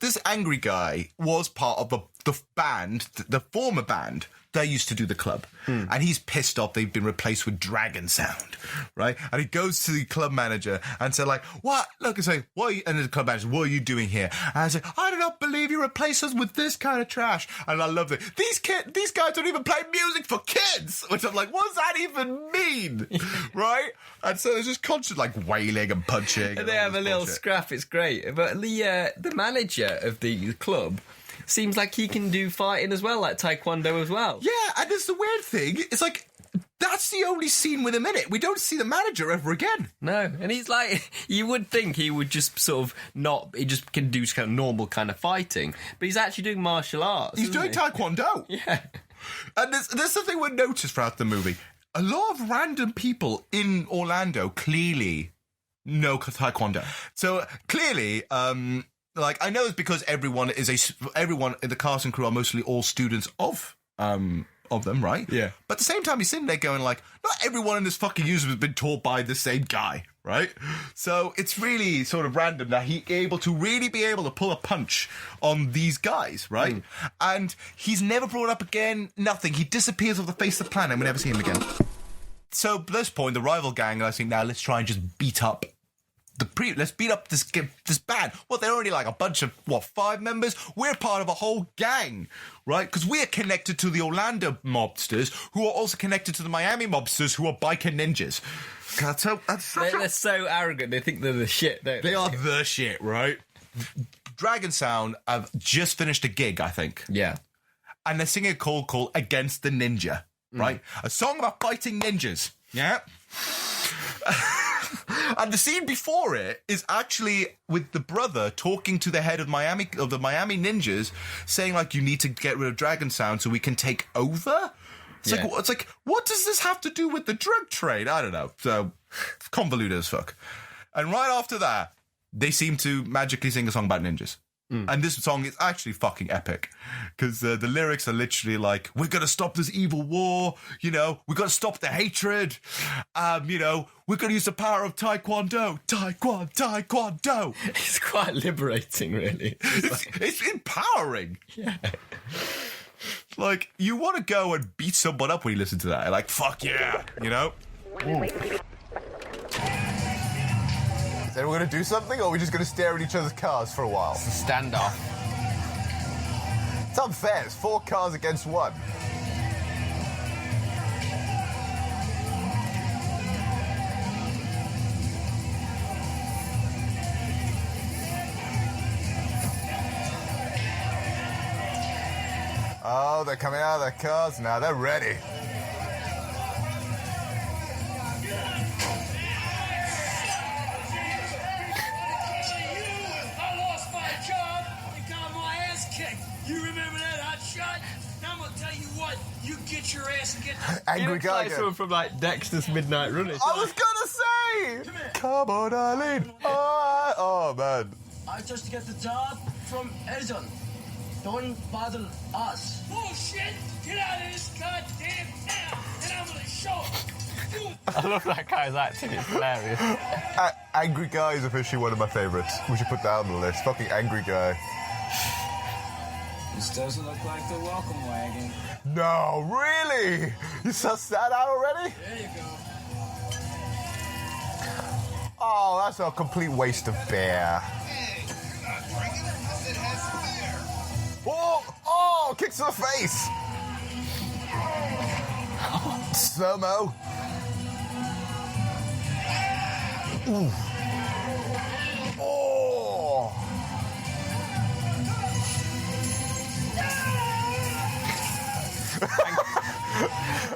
this angry guy was part of the band, the former band that used to do the club, and he's pissed off they've been replaced with Dragon Sound, right? And he goes to the club manager and said like, "What? Look," and say, "What?" And the club manager, "What are you doing here?" And I said, "I do not believe you replace us with this kind of trash." And I love it. These guys don't even play music for kids, which I'm like, what does that even mean, right? And so there's just constant like wailing and punching, and they have a little scrap. It's great, but the manager of the club seems like he can do fighting as well, like Taekwondo as well. Yeah, and there's the weird thing. It's like, that's the only scene with him in it. We don't see the manager ever again. No, and he's like, you would think he would just sort of not, he just can do kind of normal kind of fighting, but he's actually doing martial arts. He's doing Taekwondo. Yeah. And there's something we noticed throughout the movie. A lot of random people in Orlando clearly know Taekwondo. So clearly, like, I know it's because everyone in the cast and crew are mostly all students of them, right? Yeah. But at the same time, he's sitting there going like, not everyone in this fucking user has been taught by the same guy, right? So it's really sort of random that he be able to pull a punch on these guys, right? And he's never brought up again, nothing. He disappears off the face of the planet and we never see him again. So at this point, the rival gang, I think, now let's try and just beat up let's beat up this band. Well, they're only like a bunch of, 5 members? We're part of a whole gang, right? Because we're connected to the Orlando mobsters, who are also connected to the Miami mobsters, who are biker ninjas. They're so arrogant. They think they're the shit, don't they? They are the shit, right? Dragon Sound have just finished a gig, I think. Yeah. And they're singing a call Against the Ninja, right? A song about fighting ninjas, yeah? And the scene before it is actually with the brother talking to the head of the Miami Ninjas, saying like, you need to get rid of Dragon Sound so we can take over. It's like, what does this have to do with the drug trade? I don't know. So convoluted as fuck. And right after that, they seem to magically sing a song about ninjas. And this song is actually fucking epic because the lyrics are literally like, we're going to stop this evil war, we've got to stop the hatred, we're going to use the power of Taekwondo. Taekwondo. It's quite liberating, really. It's empowering. Yeah. Like, you want to go and beat someone up when you listen to that. Like, fuck yeah, Is anyone going to do something, or are we just going to stare at each other's cars for a while? It's a standoff. It's unfair. It's 4 cars against 1. Oh, they're coming out of their cars now. They're ready. You remember that hot shot? Now I'm gonna tell you and get the... Angry looks guy like again. someone from like Dexter's Midnight Runner. I was gonna say! Come on, Eileen. Oh, man. I just get the job from Edison. Don't bother us. Bullshit! Get out of this goddamn town, and I'm gonna show it. I love that guy's acting. It's hilarious. Angry Guy is officially one of my favourites. We should put that on the list. Fucking Angry Guy. This doesn't look like the welcome wagon. No, really? You sussed that out already? There you go. Oh, that's a complete waste of beer. Hey, you're not drinking it. I said have some beer. Oh, kicks to the face. Slow-mo. Ooh. Oh.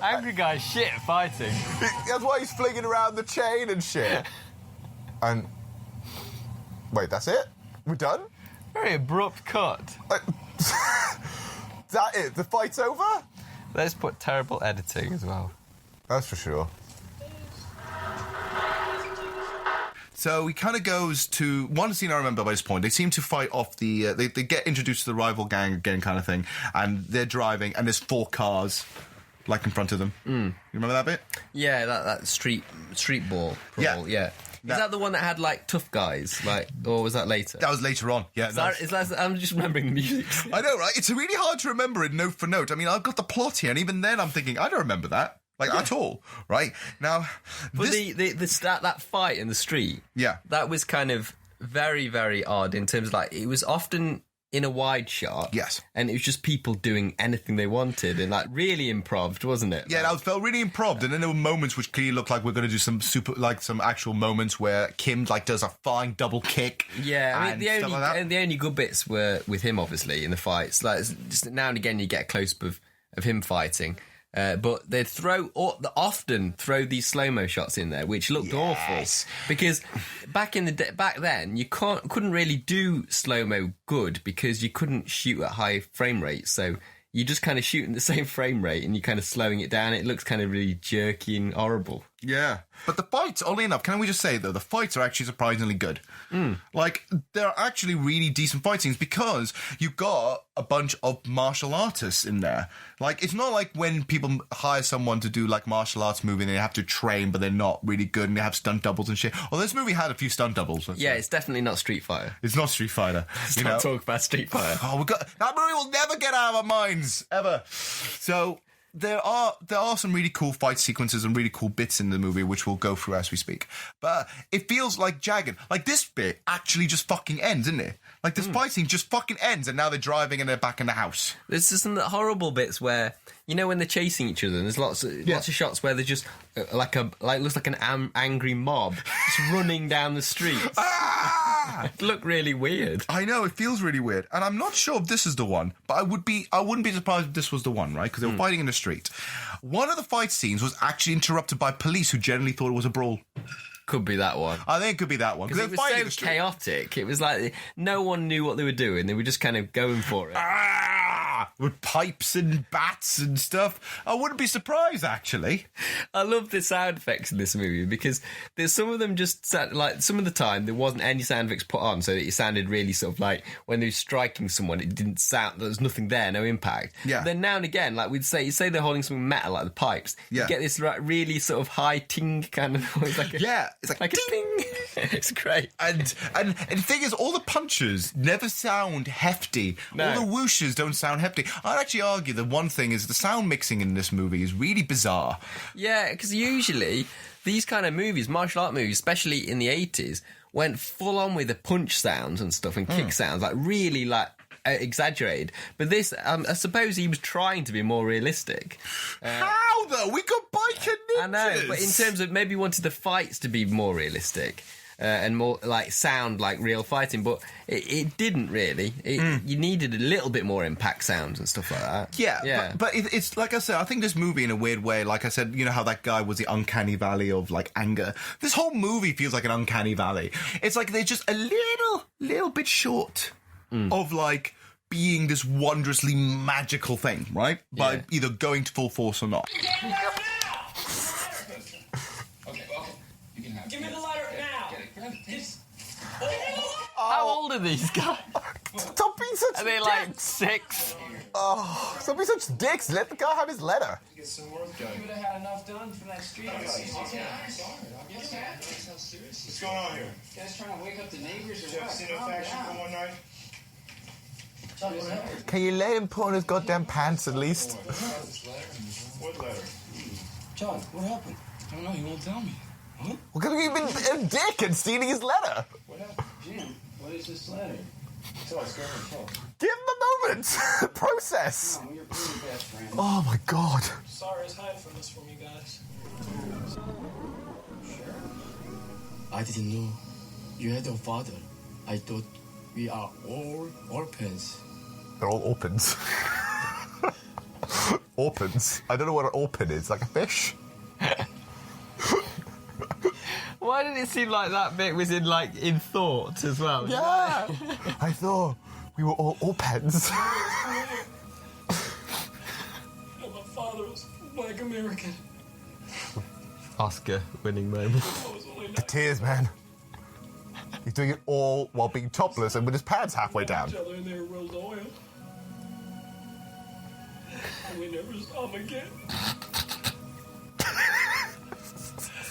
Angry guy's shit at fighting. That's why he's flinging around the chain and shit. And wait, that's it? We're done? Very abrupt cut. Is that it? The fight's over? Let's put terrible editing as well. That's for sure. So he kind of goes to one scene I remember by this point. They seem to fight off the. They get introduced to the rival gang again, kind of thing, and they're driving, and there's 4 cars, like in front of them. You remember that bit? Yeah, that street ball. Brawl, yeah. Is that the one that had like tough guys, like, or was that later? That was later on. Yeah, I'm just remembering the music. I know, right? It's really hard to remember it note for note. I mean, I've got the plot here, and even then, I'm thinking I don't remember that. At all, right? Now, but that fight in the street, that was kind of very, very odd in terms of like it was often in a wide shot, yes, and it was just people doing anything they wanted and like really improv, wasn't it? Yeah, that felt really improv, and then there were moments which clearly looked like we're going to do some some actual moments where Kim like does a flying double kick. Yeah, I mean the only good bits were with him, obviously, in the fights. Like just now and again, you get a close up of him fighting. But they'd often throw these slow-mo shots in there, which looked awful because back then you couldn't really do slow-mo good because you couldn't shoot at high frame rates. So you just kind of shoot in the same frame rate and you're kind of slowing it down. It looks kind of really jerky and horrible. Yeah, but the fights, oddly enough, can we just say though, the fights are actually surprisingly good. Like they're actually really decent fight scenes because you've got a bunch of martial artists in there. Like it's not like when people hire someone to do like martial arts movie and they have to train, but they're not really good and they have stunt doubles and shit. Well, this movie had a few stunt doubles. It's definitely not Street Fighter. It's not Street Fighter. Let's not talk about Street Fighter. Oh, that movie will never get out of our minds ever. So. There are some really cool fight sequences and really cool bits in the movie, which we'll go through as we speak. But it feels like jagged. Like, this bit actually just fucking ends, isn't it? Like, this fight scene just fucking ends, and now they're driving and they're back in the house. There's just some horrible bits where, you know, when they're chasing each other, and there's lots of shots where they're just, looks like an angry mob just running down the streets. It looked really weird. I know, it feels really weird. And I'm not sure if this is the one, but I wouldn't be surprised if this was the one, right? Because they were fighting in the street. One of the fight scenes was actually interrupted by police who generally thought it was a brawl. Could be that one. I think it could be that one. Because it was so chaotic. It was like no one knew what they were doing. They were just kind of going for it. With pipes and bats and stuff. I wouldn't be surprised, actually. I love the sound effects in this movie because there's some of them just like some of the time there wasn't any sound effects put on, so it sounded really sort of like when they were striking someone, it didn't sound, there was nothing there, no impact. Yeah. But then now and again, like we'd say they're holding something metal like the pipes. Yeah. You get this really sort of high ting kind of noise, like it's like a ting. It's great. And the thing is, all the punches never sound hefty. No. All the whooshes don't sound hefty. I'd actually argue that one thing is the sound mixing in this movie is really bizarre. Yeah, because usually these kind of movies, martial art movies, especially in the 80s, went full on with the punch sounds and stuff and kick sounds, like really like exaggerated. But this, I suppose he was trying to be more realistic. How though? We got biker ninjas. I know, but in terms of maybe wanted the fights to be more realistic. And more like sound like real fighting, but it didn't really. You needed a little bit more impact sounds and stuff like that. Yeah. But it's like I said, I think this movie in a weird way, like I said, you know how that guy was the uncanny valley of like anger. This whole movie feels like an uncanny valley. It's like they're just a little bit short of like being this wondrously magical thing, right? By either going to full force or not. Give me the letter now. How old are these guys? Stop being such Are they dicks. like 6? Oh, stop being such dicks. Let the guy have his letter. Get some work done. You would have had enough done for that street. What's going on here? You guys trying to wake up the neighbors or Jeff, what? seen a faction for one night? Can you let him put on his goddamn pants at least? What letter? John, what happened? I don't know. He won't tell me. Huh? Well, because you've been a dick and stealing his letter. What happened? Jim, what is this letter? Tell us, girlfriend. Give him a moment. Process. Come on, you're pretty best friend. Oh my god. Sorry, it's hiding from this from you guys. I didn't know you had a father. I thought we are all orphans. They're all orphans. Orphans. I don't know what an orphan is. Like a fish? Why did it seem like that bit was in thought as well? Yeah. I thought we were all orphans. My father was black American. Oscar winning moment. The tears, man. He's doing it all while being topless and with his pants halfway down. Each other and they were real loyal. And we never saw him again.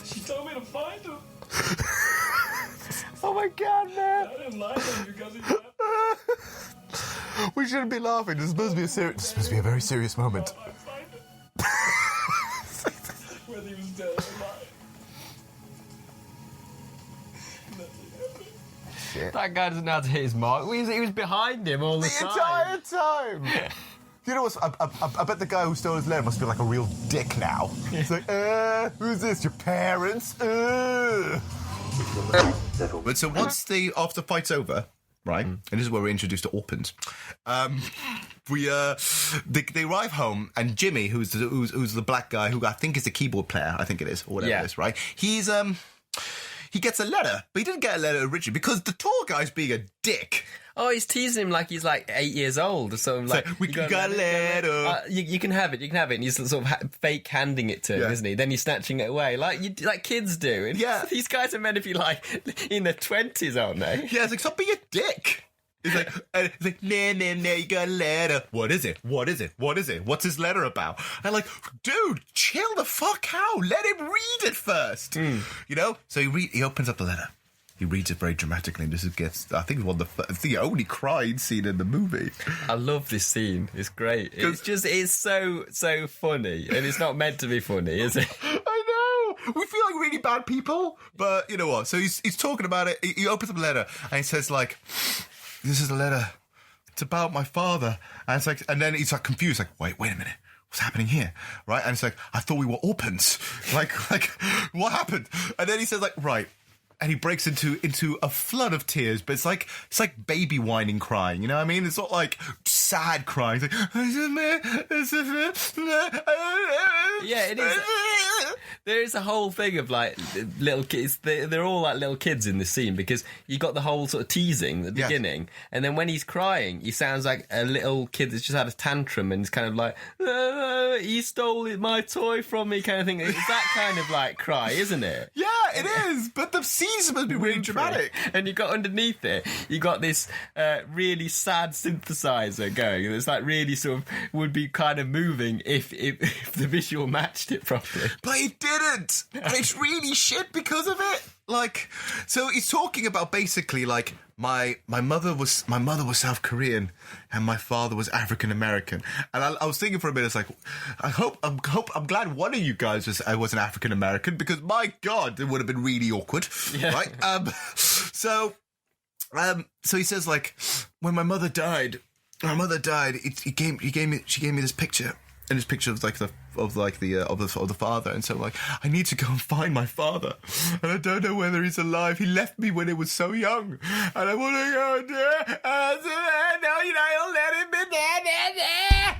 She told me to find him. Oh my god, man. I didn't lie to him because he left. We shouldn't be laughing. This is supposed to be a very serious moment. I find him. Whether he was dead or alive. Nothing happened. Shit. That guy doesn't know how to hit his mark. He was behind him all the time. entire time. You know what? I bet the guy who stole his letter must be like a real dick now. He's like, who's this? Your parents? But so once after the fight's over, right, and this is where we're introduced to Orphans, they arrive home, and Jimmy, who's the black guy, who I think is the keyboard player, I think it is, or whatever it is, right? He gets a letter, but he didn't get a letter originally because the tall guy's being a dick. Oh, he's teasing him like he's like 8 years old or something. So, Like we got a letter. You can have it. You can have it. And he's sort of fake handing it to him, isn't he? Then he's snatching it away, like kids do. And these guys are meant to be like in their 20s, aren't they? Yeah, it's like, stop being a dick. He's like, nah, you got a letter. What is it? What is it? What is it? What's his letter about? And like, dude, chill the fuck out. Let him read it first. You know? So he opens up the letter. He reads it very dramatically, and I think it's one of the only crying scene in the movie. I love this scene. It's great. It's so funny, and it's not meant to be funny, is it? I know. We feel like really bad people, but you know what? So he's talking about it. He opens up the letter, and he says like, "This is a letter. It's about my father." And it's like, and then he's like confused, like, "Wait a minute. What's happening here?" Right? And it's like, "I thought we were orphans. Like, what happened?" And then he says like, "Right." And he breaks into a flood of tears, but it's like baby whining crying, you know what I mean? It's not like sad crying. It's like, yeah, it is. There is a whole thing of like little kids. They're all like little kids in this scene because you got the whole sort of teasing at the beginning, and then when he's crying, he sounds like a little kid that's just had a tantrum and he's kind of like, he stole my toy from me, kind of thing. It's that kind of like cry, isn't it? Yeah, it is. But the scenes must be really dramatic. And you got underneath it, you got this really sad synthesizer going. It's like really sort of would be kind of moving if the visual matched it properly. But it didn't. And it's really shit because of it. Like, so he's talking about basically like my mother was South Korean and my father was African American. And I was thinking for a minute, it's like, I'm glad one of you guys was an African American because my God, it would have been really awkward, right? So he says like, when my mother died, she gave me this picture. And this picture of the father, and so like I need to go and find my father, and I don't know whether he's alive. He left me when he was so young, and I want to go there. No, I'll let him be there.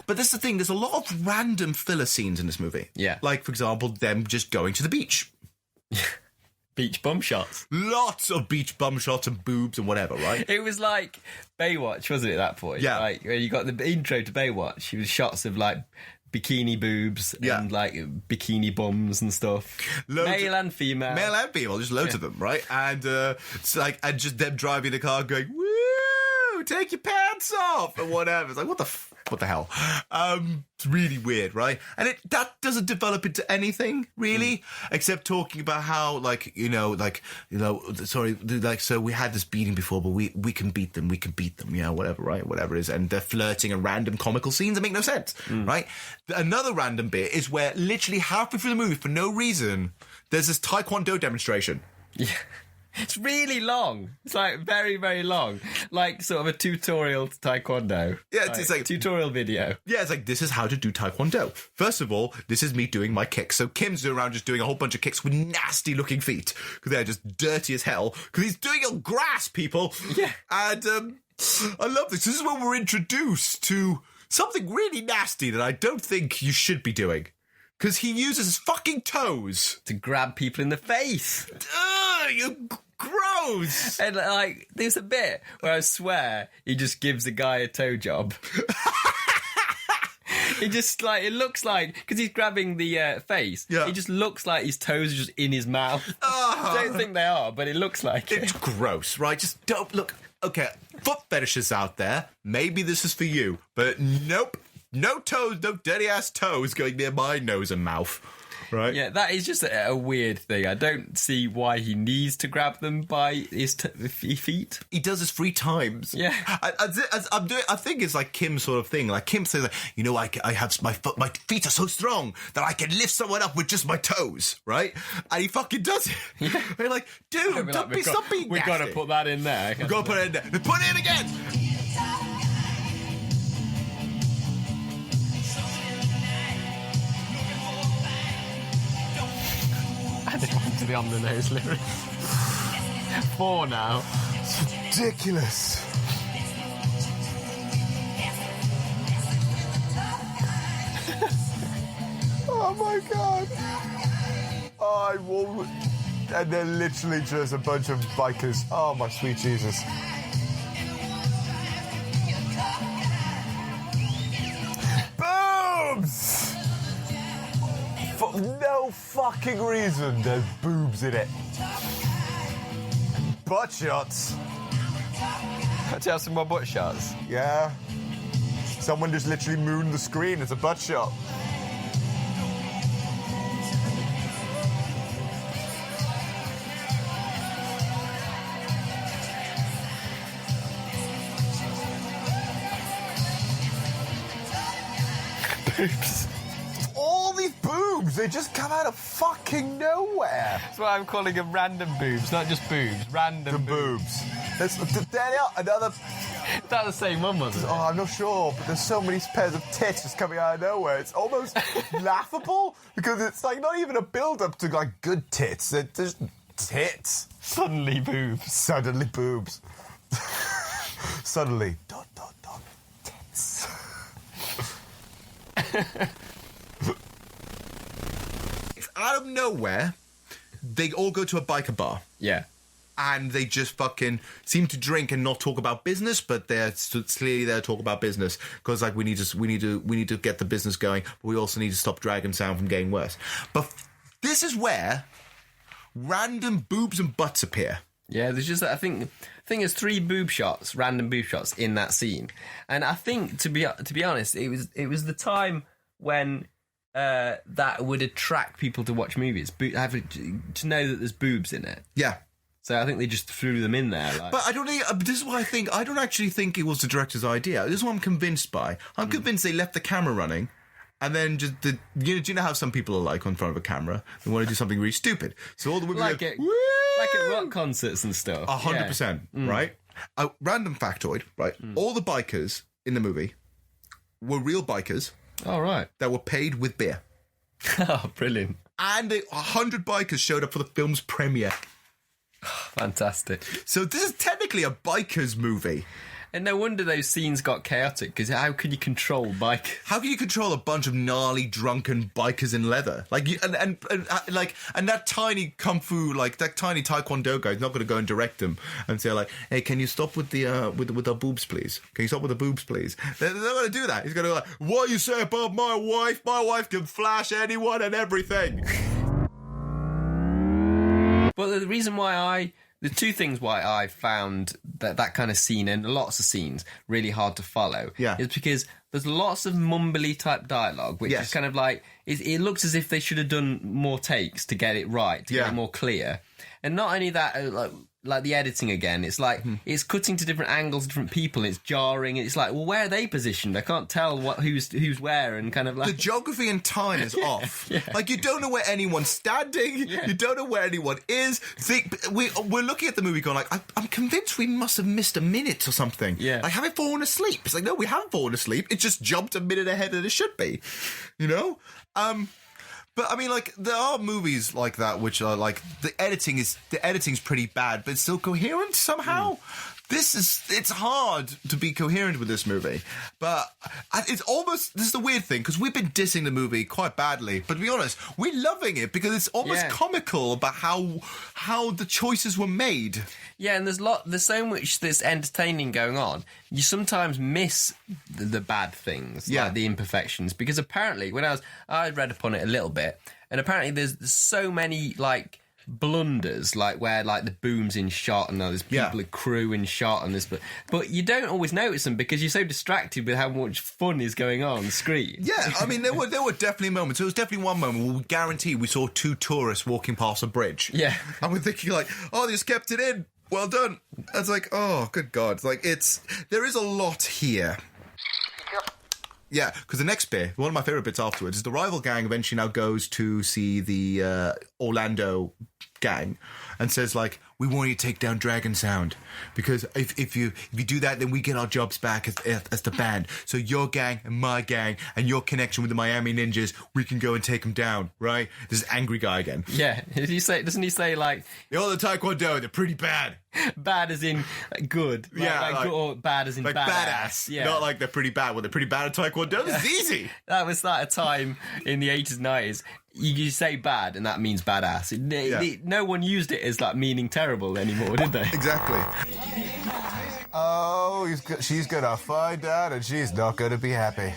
But that's the thing. There's a lot of random filler scenes in this movie. Yeah, like for example, them just going to the beach. beach bum shots. Lots of beach bum shots and boobs and whatever, right? It was like Baywatch, wasn't it, at that point? Yeah. Like, when you got the intro to Baywatch, it was shots of, like, bikini boobs and, like, bikini bums and stuff. Male and female. Male and female, just loads of them, right? And it's like, and just them driving the car going, woo, take your pants off, and whatever. It's like, what the hell? It's really weird, right? And that doesn't develop into anything, really, except talking about how, sorry, so we had this beating before, but we can beat them, whatever, right? Whatever it is. And they're flirting and random comical scenes that make no sense, right? Another random bit is where literally halfway through the movie, for no reason, there's this Taekwondo demonstration. Yeah. It's really long. It's like very, very long. Like sort of a tutorial to Taekwondo. Yeah, it's like tutorial video. Yeah, it's like, this is how to do Taekwondo. First of all, this is me doing my kicks. So Kim's around just doing a whole bunch of kicks with nasty looking feet because they're just dirty as hell because he's doing it on grass, people. Yeah. And I love this. This is when we're introduced to something really nasty that I don't think you should be doing. Because he uses his fucking toes to grab people in the face. You gross. And like, there's a bit where I swear he just gives a guy a toe job. He just like, it looks like, because he's grabbing the face, it just looks like his toes are just in his mouth. I don't think they are, but it looks like it's gross, right? Just don't look. Okay, foot fetishes out there. Maybe this is for you, but nope. No toes, no dirty ass toes going near my nose and mouth. Right? Yeah, that is just a weird thing. I don't see why he needs to grab them by his feet. He does this 3 times. Yeah. I think it's like Kim's sort of thing. Like Kim says, I have my feet are so strong that I can lift someone up with just my toes, right? And he fucking does it. Yeah. We're like, dude, stop being We've got to put that in there. We've got to put it in there. Put it in again. I didn't want to be on the nose lyrics. 4 now. It's ridiculous. Oh my god. I will. And they're literally just a bunch of bikers. Oh my sweet Jesus. Boobs! For no fucking reason, there's boobs in it. Butt shots. Let's have some more butt shots. Yeah. Someone just literally mooned the screen. It's a butt shot. Boobs. All these boobs, they just come out of fucking nowhere. That's why I'm calling them random boobs, not just boobs. Random boobs. There they are, another. Is that the same one, was it? Oh, I'm not sure, but there's so many pairs of tits just coming out of nowhere. It's almost laughable because it's like not even a build-up to like good tits. They're just tits. Suddenly boobs. Suddenly boobs. Suddenly. Tits. Out of nowhere, they all go to a biker bar. Yeah. And they just fucking seem to drink and not talk about business, but they're clearly there to talk about business because, like, we need to get the business going, but we also need to stop Dragon Sound from getting worse. But this is where random boobs and butts appear. Yeah, there's just I think there's 3 random boob shots in that scene, and I think to be honest, it was the time when that would attract people to watch movies, to know that there's boobs in it. Yeah. So I think they just threw them in there. Like. But I don't. This is why I don't actually think it was the director's idea. This is what I'm convinced by. I'm convinced they left the camera running, and then just do you know how some people are like on front of a camera? They want to do something really stupid. So all the women like at rock concerts and stuff. 100%, right? A random factoid, right? All the bikers in the movie were real bikers. Oh, right. That were paid with beer. Oh, brilliant. And 100 bikers showed up for the film's premiere. Fantastic. So this is technically a biker's movie. And no wonder those scenes got chaotic, because how could you control bikers? How can you control a bunch of gnarly, drunken bikers in leather? Like, and that tiny kung fu, like that tiny Taekwondo guy is not going to go and direct them and say like, "Hey, can you stop with the with our boobs, please? Can you stop with the boobs, please?" They're not going to do that. He's going to go like, "What you say about my wife? My wife can flash anyone and everything." Well, the reason why the two things why I found that kind of scene and lots of scenes really hard to follow is because there's lots of mumbly type dialogue, which is kind of like, it looks as if they should have done more takes to get it right, to get it more clear. And not only that, like the editing again, it's like it's cutting to different angles, different people, it's jarring. It's like, well, where are they positioned? I can't tell who's where, and kind of like the geography and time is off. Like you don't know where anyone's standing. You don't know where anyone is. We're looking at the movie going like, I'm convinced we must have missed a minute or something. Like, have we fallen asleep? It's like, no, we haven't fallen asleep. It just jumped a minute ahead than it should be. You know. But I mean, like, there are movies like that which are like the editing's pretty bad, but it's still coherent somehow. It's hard to be coherent with this movie, but it's almost, this is the weird thing, because we've been dissing the movie quite badly, but to be honest, we're loving it because it's almost comical about how the choices were made. Yeah, and there's so much that's entertaining going on. You sometimes miss the bad things, like the imperfections, because apparently when I read upon it a little bit, and apparently there's so many like blunders, like where like the boom's in shot and there's people, a crew in shot and this, but you don't always notice them because you're so distracted with how much fun is going on screen. Yeah, I mean there were definitely moments. There was definitely one moment where we guarantee we saw two tourists walking past a bridge. Yeah, and we're thinking like, oh, they just kept it in. Well done. It's like, oh, good God. It's like, there is a lot here. Yeah, because the next bit, one of my favourite bits afterwards, is the rival gang eventually now goes to see the Orlando gang and says, like, we want you to take down Dragon Sound because if you do that, then we get our jobs back as the band. So your gang and my gang and your connection with the Miami Ninjas, we can go and take them down, right? This is angry guy again. Yeah, doesn't he say like, you're the Taekwondo, they're pretty bad. Bad as in good. Like, or bad as in like badass. Yeah. Not like they're pretty bad. Well, they're pretty bad at Taekwondo. This is easy. That was a time in the 80s, 90s. You say bad, and that means badass. No one used it as like meaning terrible anymore, did they? Exactly. Oh, she's gonna find out, and she's not gonna be happy.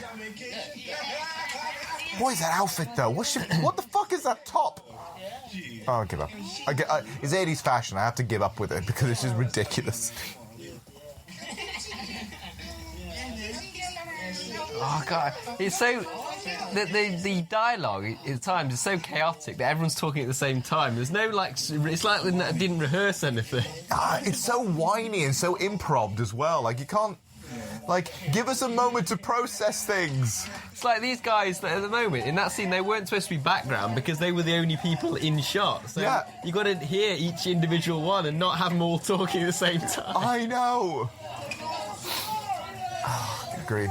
What is that outfit, though? What the fuck is that top? Oh, I'll give up. It's 80s fashion. I have to give up with it because it's just ridiculous. Oh God, it's so the dialogue at times is so chaotic that everyone's talking at the same time. There's no like, it's like they didn't rehearse anything. It's so whiny and so improv as well. Like you can't. Like, give us a moment to process things. It's like these guys that at the moment, in that scene, they weren't supposed to be background because they were the only people in shot. So you got to hear each individual one and not have them all talking at the same time. I know. Oh, good grief.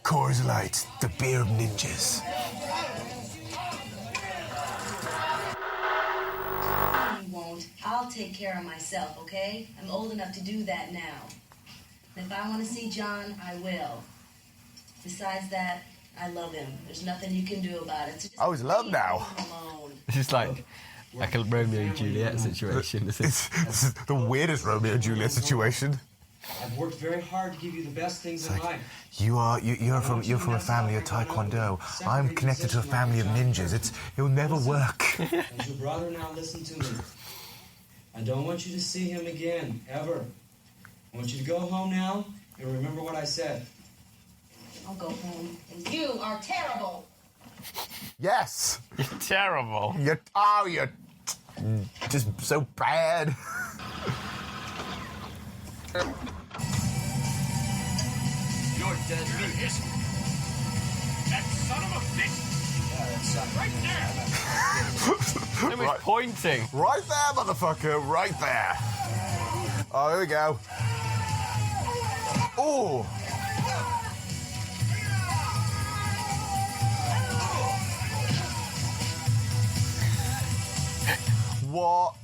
Coors Light, the beer of ninjas. You won't. I'll take care of myself, okay? I'm old enough to do that now. If I want to see John, I will. Besides that, I love him. There's nothing you can do about it. So oh, he's love now. It's just like a Romeo and Juliet situation. This is the weirdest Romeo and Juliet situation. I've worked very hard to give you the best things in life. You're from a family of Taekwondo. I'm connected to a family of ninjas. It'll never work. As your brother, now listen to me. I don't want you to see him again, ever. I want you to go home now and remember what I said. I'll go home. And you are terrible. Yes. You're terrible. You're just so bad. You're dead meat. That son of a bitch. Right there. So much pointing. Right there, motherfucker. Right there. Oh, here we go. Oh. What?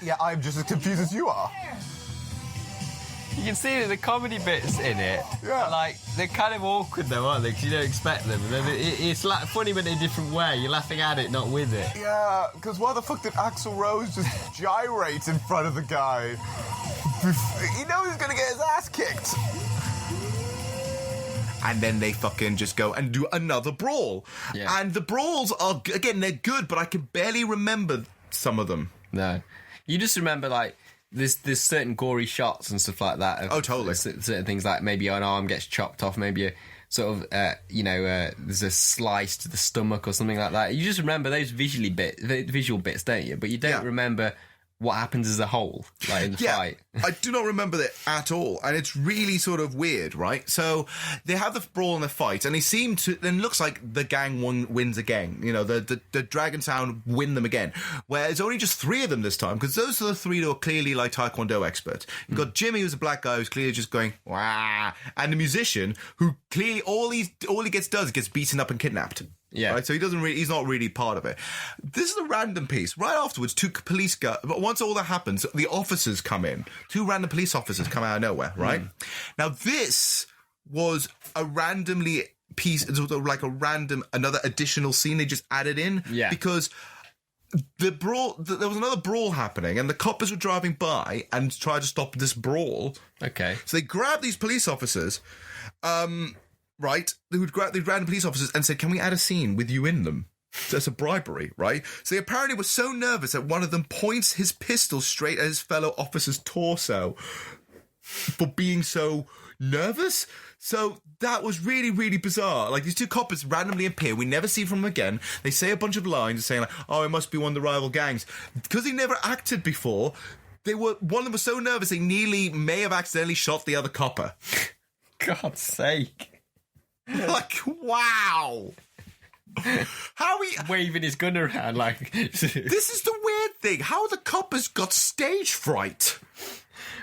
Yeah, I'm just as confused as you are. You can see that the comedy bits in it, like, they're kind of awkward though, aren't they? Because you don't expect them. And then it's like funny but in a different way. You're laughing at it, not with it. Yeah, because why the fuck did Axl Rose just gyrate in front of the guy? You know he's gonna get his ass kicked. And then they fucking just go and do another brawl. Yeah. And the brawls are, again, they're good, but I can barely remember some of them. No. You just remember, like, there's certain gory shots and stuff like that. Oh, totally. Certain things like maybe an arm gets chopped off, maybe a sort of, there's a slice to the stomach or something like that. You just remember those visual bits, don't you? But you don't remember what happens as a whole, like in the fight. I do not remember that at all, and it's really sort of weird, right? So they have the brawl and the fight, and they seem to. Then looks like the gang wins again. You know, the Dragon Sound win them again. Where it's only just 3 of them this time, because those are the 3 that are clearly like Taekwondo experts. You've got Jimmy, who's a black guy, who's clearly just going wah, and the musician who clearly all he gets beaten up and kidnapped. Yeah. Right. So he's not really part of it. This is a random piece. Right afterwards, 2 police guys. But once all that happens, the officers come in. 2 random police officers come out of nowhere. Right. Now this was a randomly piece. It was like another additional scene they just added in. Yeah. Because the brawl. There was another brawl happening, and the coppers were driving by and tried to stop this brawl. Okay. So they grabbed these police officers. Right, they would grab the random police officers and said, "Can we add a scene with you in them?" So it's a bribery, right? So they apparently were so nervous that one of them points his pistol straight at his fellow officer's torso for being so nervous. So that was really, really bizarre. Like, these 2 coppers randomly appear. We never see from them again. They say a bunch of lines saying, like, "Oh, it must be one of the rival gangs." Because they never acted before, one of them was so nervous they may have accidentally shot the other copper. God's sake. Like, wow. How he waving his gun around like this is the weird thing. How the coppers got stage fright.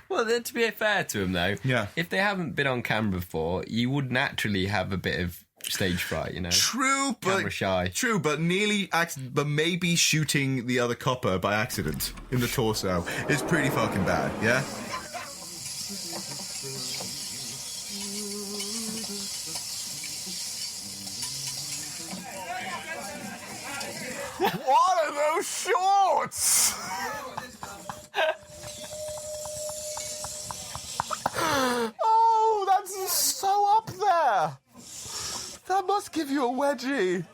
Well, then, to be fair to him though, if they haven't been on camera before, you would naturally have a bit of stage fright, you know. True, but camera shy. True, but but maybe shooting the other copper by accident in the torso is pretty fucking bad. Yeah. What are those shorts? Oh, that's so up there. That must give you a wedgie.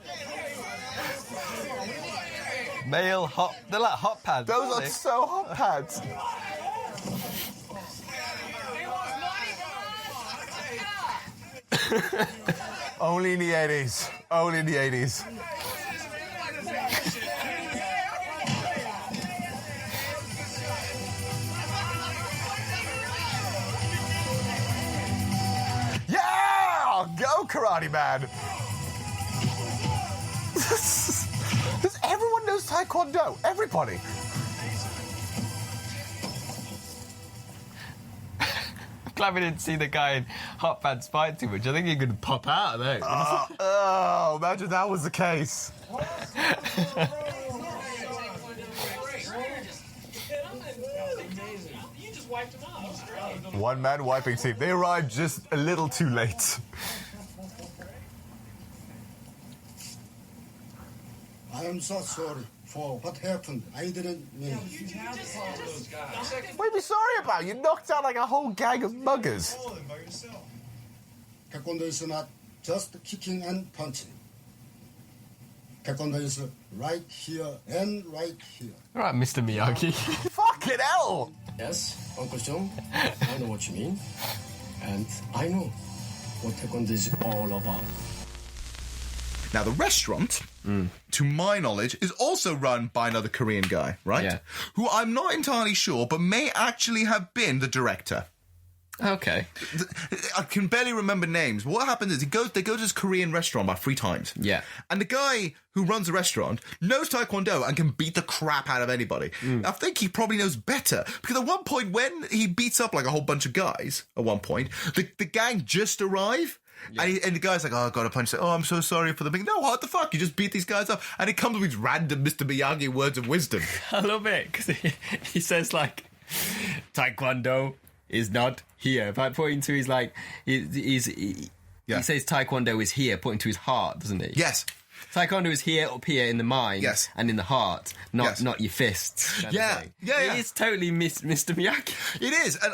Male hot. They're like hot pads. Those are so hot pads. Only in the 80s. Only in the 80s. Yeah! Go, Karate Man! Does everyone knows Taekwondo? Everybody. Glad we didn't see the guy in hot pants fight too much. I think he could pop out of there. Oh, imagine that was the case. One man wiping team. They arrived just a little too late. I am so sorry for what happened. I didn't mean. What are you sorry about? You knocked out like a whole gang of muggers. Taekwondo is not just kicking and punching. Taekwondo is right here and right here. All right, Mr. Miyagi. Fucking hell! Yes, Uncle John, I know what you mean. And I know what Taekwondo is all about. Now, the restaurant, to my knowledge, is also run by another Korean guy, right? Yeah. Who I'm not entirely sure, but may actually have been the director. Okay. I can barely remember names. What happens is they go to this Korean restaurant about 3 times. Yeah. And the guy who runs the restaurant knows Taekwondo and can beat the crap out of anybody. I think he probably knows better. Because at one point, when he beats up like a whole bunch of guys, at one point, the gang just arrive. Yeah. And the guy's like, oh, I got to punch. Oh, I'm so sorry for the thing. No, what the fuck? You just beat these guys up. And it comes with these random Mr. Miyagi words of wisdom. I love it, because he says, like, Taekwondo is not here. By pointing to his, like, he says Taekwondo is here, pointing to his heart, doesn't he? Yes. Taekwondo is here, up here in the mind, yes, and in the heart, not your fists. Yeah. It is totally Mr. Miyagi. It is, and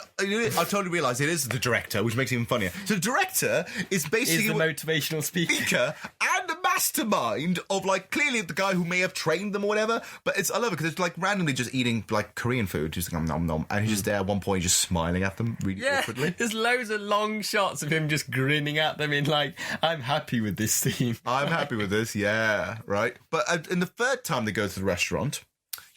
I totally realise it is the director, which makes it even funnier. So the director is basically the motivational speaker and the mastermind of, like, clearly the guy who may have trained them or whatever. But I love it because it's like randomly just eating like Korean food, just like nom nom, and he's just there at one point, just smiling at them really awkwardly. There's loads of long shots of him just grinning at them in like, I'm happy with this scene. I'm happy with this. Yeah, right. But in the third time they go to the restaurant,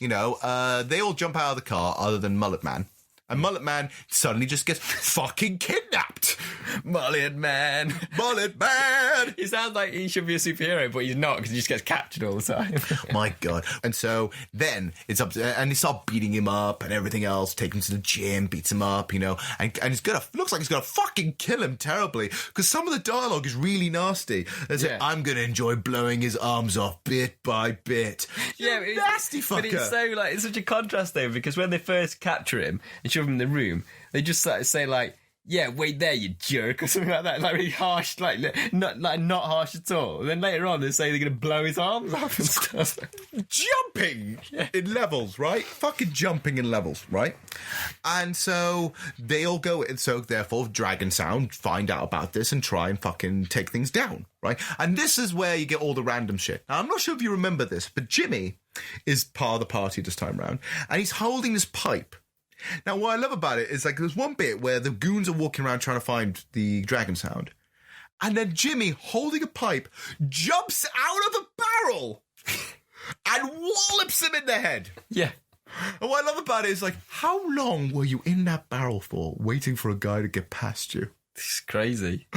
they all jump out of the car other than Mullet Man. And Mullet Man suddenly just gets fucking kidnapped. Mullet Man. Mullet Man. He sounds like he should be a superhero, but he's not because he just gets captured all the time. My God. And so then it's up to, and they start beating him up and everything else, take him to the gym, beats him up, and he's looks like he's gonna fucking kill him terribly because some of the dialogue is really nasty. There's like, I'm gonna enjoy blowing his arms off bit by bit. You nasty fucker. But it's so it's such a contrast though, because when they first capture him and shove him in the room, they just say like, yeah, wait there, you jerk, or something like that, like really harsh, not harsh at all. And then later on, they say they're going to blow his arms off and stuff. Jumping in levels, right? Fucking jumping in levels, right? And so they all go, and so therefore Dragon Sound find out about this and try and fucking take things down, right? And this is where you get all the random shit. Now, I'm not sure if you remember this, but Jimmy is part of the party this time round, and he's holding this pipe. Now, what I love about it is, like, there's one bit where the goons are walking around trying to find the Dragon Sound, and then Jimmy, holding a pipe, jumps out of a barrel and wallops him in the head. Yeah. And what I love about it is, like, how long were you in that barrel for, waiting for a guy to get past you? It's crazy.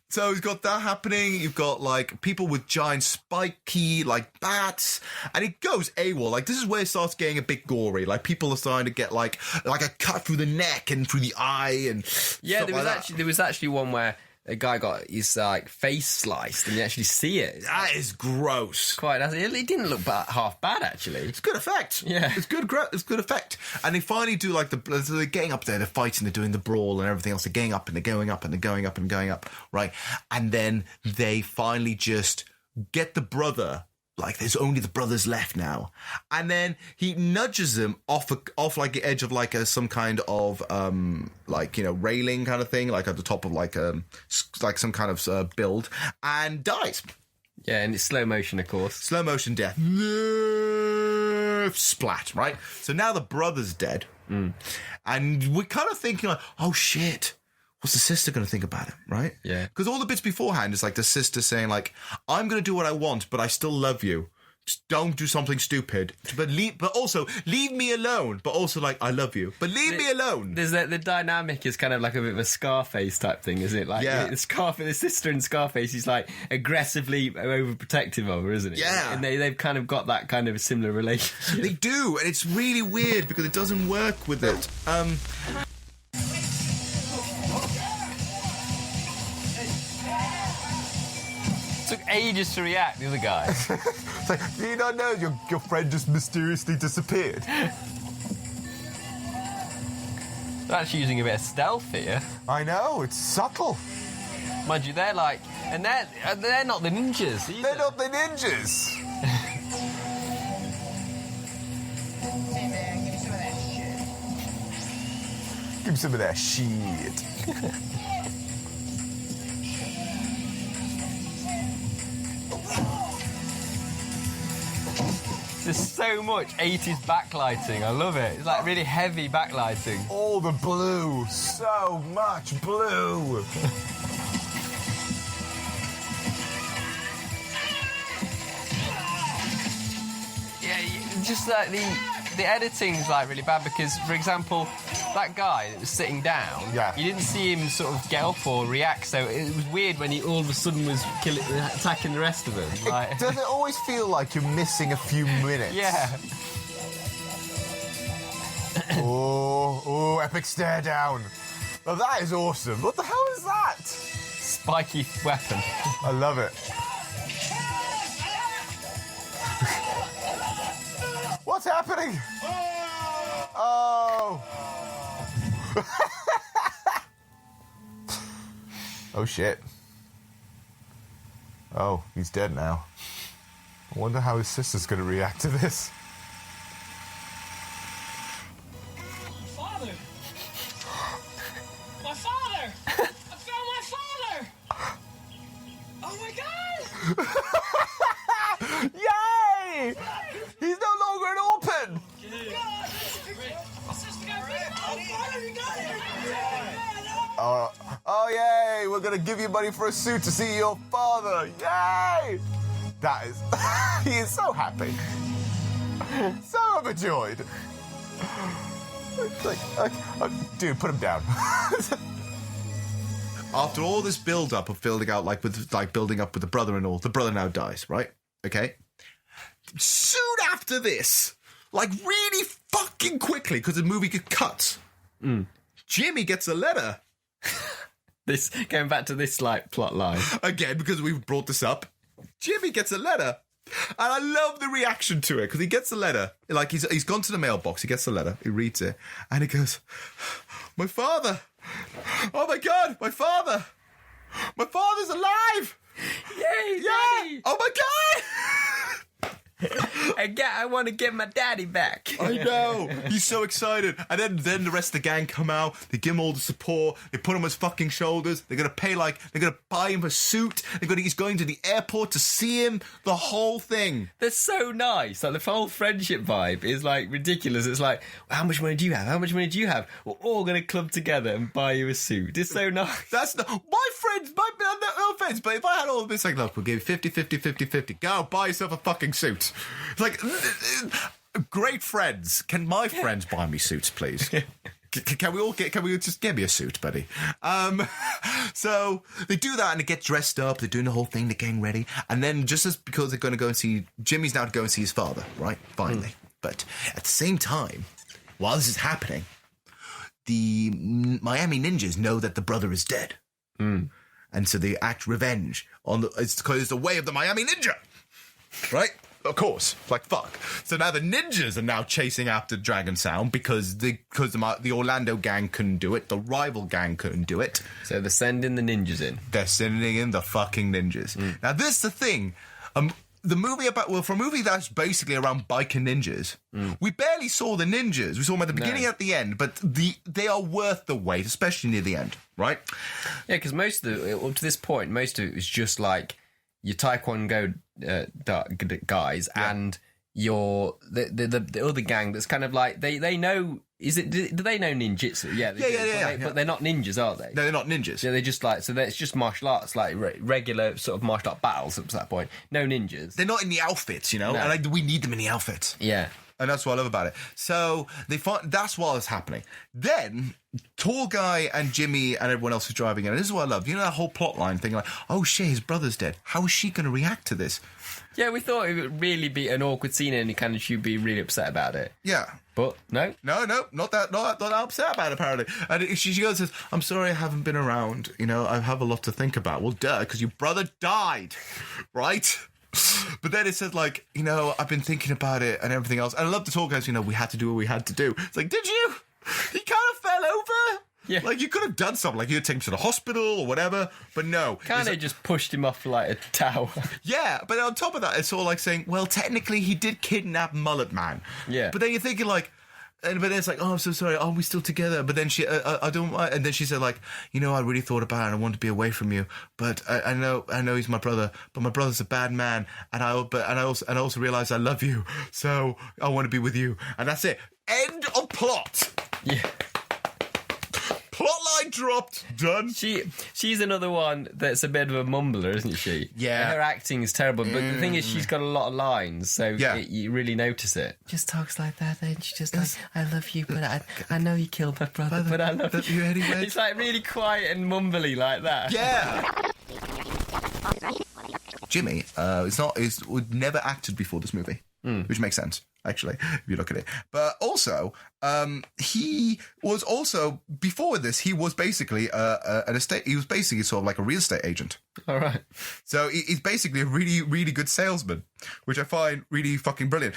So you've got that happening. You've got, like, people with giant spiky, like, bats. And it goes AWOL. Like, this is where it starts getting a bit gory. Like, people are starting to get, like a cut through the neck and through the eye and there was actually one where a guy got his face sliced, and you actually see it. That is gross. Quite. It didn't look half bad, actually. It's good effect. Yeah, it's good. It's good effect. And they finally do so they're getting up there, they're fighting, they're doing the brawl and everything else. They're getting up and they're going up and they're going up and going up, right? And then they finally just get the brother. Like, there's only the brothers left now. And then he nudges them off like the edge of like some kind of railing kind of thing, like at the top of like some kind of build, and dies. Yeah, and it's slow motion, of course. Slow motion death. Splat, right? So now the brother's dead. And we're kind of thinking like, oh shit, what's the sister going to think about it, right? Yeah. Because all the bits beforehand is like the sister saying like, I'm going to do what I want, but I still love you. Just don't do something stupid. But also, leave me alone. But also, like, I love you. But leave me alone. There's the dynamic is kind of like a bit of a Scarface type thing, isn't it? Like, the sister in Scarface is like aggressively overprotective of her, isn't it? Yeah. And they've kind of got that kind of a similar relationship. They do. And it's really weird because it doesn't work with it. Took ages to react, the other guy. It's like, do you not know your friend just mysteriously disappeared? They're actually using a bit of stealth here. I know, it's subtle. Mind you, they're like, and they're not the ninjas either. They're not the ninjas. Hey man, give me some of that shit. Give me some of that shit. There's so much 80s backlighting. I love it. It's like really heavy backlighting. All the blue. So much blue. Yeah, just like the editing's like really bad because, for example, that guy that was sitting down, you didn't see him sort of get up or react, so it was weird when he all of a sudden was attacking the rest of them. Like, does it always feel like you're missing a few minutes? Yeah. Oh, epic stare down. Oh, that is awesome. What the hell is that? spiky weapon. I love it. What's happening? Oh. Oh, shit. Oh, he's dead now. I wonder how his sister's going to react to this. Father! My father! I found my father! Oh my god! Yay! He's no longer an orphan! Oh, yay! We're gonna give you money for a suit to see your father! Yay! That is... he is so happy. So overjoyed. It's like, dude, put him down. After all this build-up of building out, building up with the brother and all, the brother now dies, right? Okay? Soon after this, really fucking quickly, because the movie gets cut, Jimmy gets a letter. This going back to this plot line again, because we've brought this up. Jimmy gets a letter, and I love the reaction to it, because he gets a letter. He's gone to the mailbox, he gets the letter, he reads it, and he goes, "My father! Oh my god, my father! My father's alive! Yay, yeah! Daddy! Oh my god!" I want to get my daddy back. I know. He's so excited. And then the rest of the gang come out. They give him all the support. They put him on his fucking shoulders. They're going to pay, they're going to buy him a suit. He's going to the airport to see him. The whole thing. They're so nice. The whole friendship vibe is, ridiculous. It's like, how much money do you have? How much money do you have? We're all going to club together and buy you a suit. It's so nice. That's my friends, no offense, but if I had all this, look, we'll give you 50, 50, 50, 50. Go, buy yourself a fucking suit. It's great friends. Can my friends buy me suits, please? Can we just get me a suit, buddy? So they do that and they get dressed up. They're doing the whole thing. They're getting ready. And then because they're going to go and see, Jimmy's now to go and see his father, right? Finally. But at the same time, while this is happening, the Miami Ninjas know that the brother is dead. And so they act revenge it's because it's the way of the Miami Ninja. Right? Of course. Fuck. So now the ninjas are now chasing after Dragon Sound because the Orlando gang couldn't do it. The rival gang couldn't do it. So they're sending the ninjas in. They're sending in the fucking ninjas. Now, this is the thing. The movie for a movie that's basically around biker ninjas, we barely saw the ninjas. We saw them at the beginning and at the end, but they are worth the wait, especially near the end, right? Yeah, because up to this point, most of it was just your Taekwondo guys and the other gang that's kind of they know. Do they know ninjutsu? Yeah, but they're not ninjas, are they? No, they're not ninjas. Yeah, they're just it's just martial arts, regular sort of martial art battles up to that point. No ninjas. They're not in the outfits, No. and we need them in the outfits. Yeah. And that's what I love about it. So that's what was happening. Then Tall Guy and Jimmy and everyone else is driving in. And this is what I love. You know that whole plot line thing, oh shit, his brother's dead. How is she going to react to this? Yeah, we thought it would really be an awkward scene and she'd be really upset about it. Yeah. But no, not that upset about it, apparently. And she goes, says, "I'm sorry I haven't been around. I have a lot to think about." Well, duh, because your brother died, right? But then it says, I've been thinking about it and everything else. And I love the talk guys, we had to do what we had to do. It's did you? He kind of fell over. Yeah. You could have done something. You could take him to the hospital or whatever. But no. Kind of just pushed him off a tower. Yeah, but on top of that, it's all saying, well, technically he did kidnap Mullet Man. Yeah. But then you're thinking but then it's oh, I'm so sorry. Are we still together? But then she, I don't. And then she said, I really thought about it. And I want to be away from you. But I know he's my brother. But my brother's a bad man. And I also realize I love you. So I want to be with you. And that's it. End of plot. Yeah. Plotline dropped. Done. She's another one that's a bit of a mumbler, isn't she? Yeah. And her acting is terrible, but the thing is, she's got a lot of lines, so you really notice it. Just talks like that, and she's just I love you, but I know you killed my brother, but I love you anyway. It's really quiet and mumbly like that. Yeah. Jimmy, would never acted before this movie, which makes sense. actually, if you look at it. But also, he was also, before this, he was basically he was basically sort of like a real estate agent. All right. So he's basically a really, really good salesman, which I find really fucking brilliant.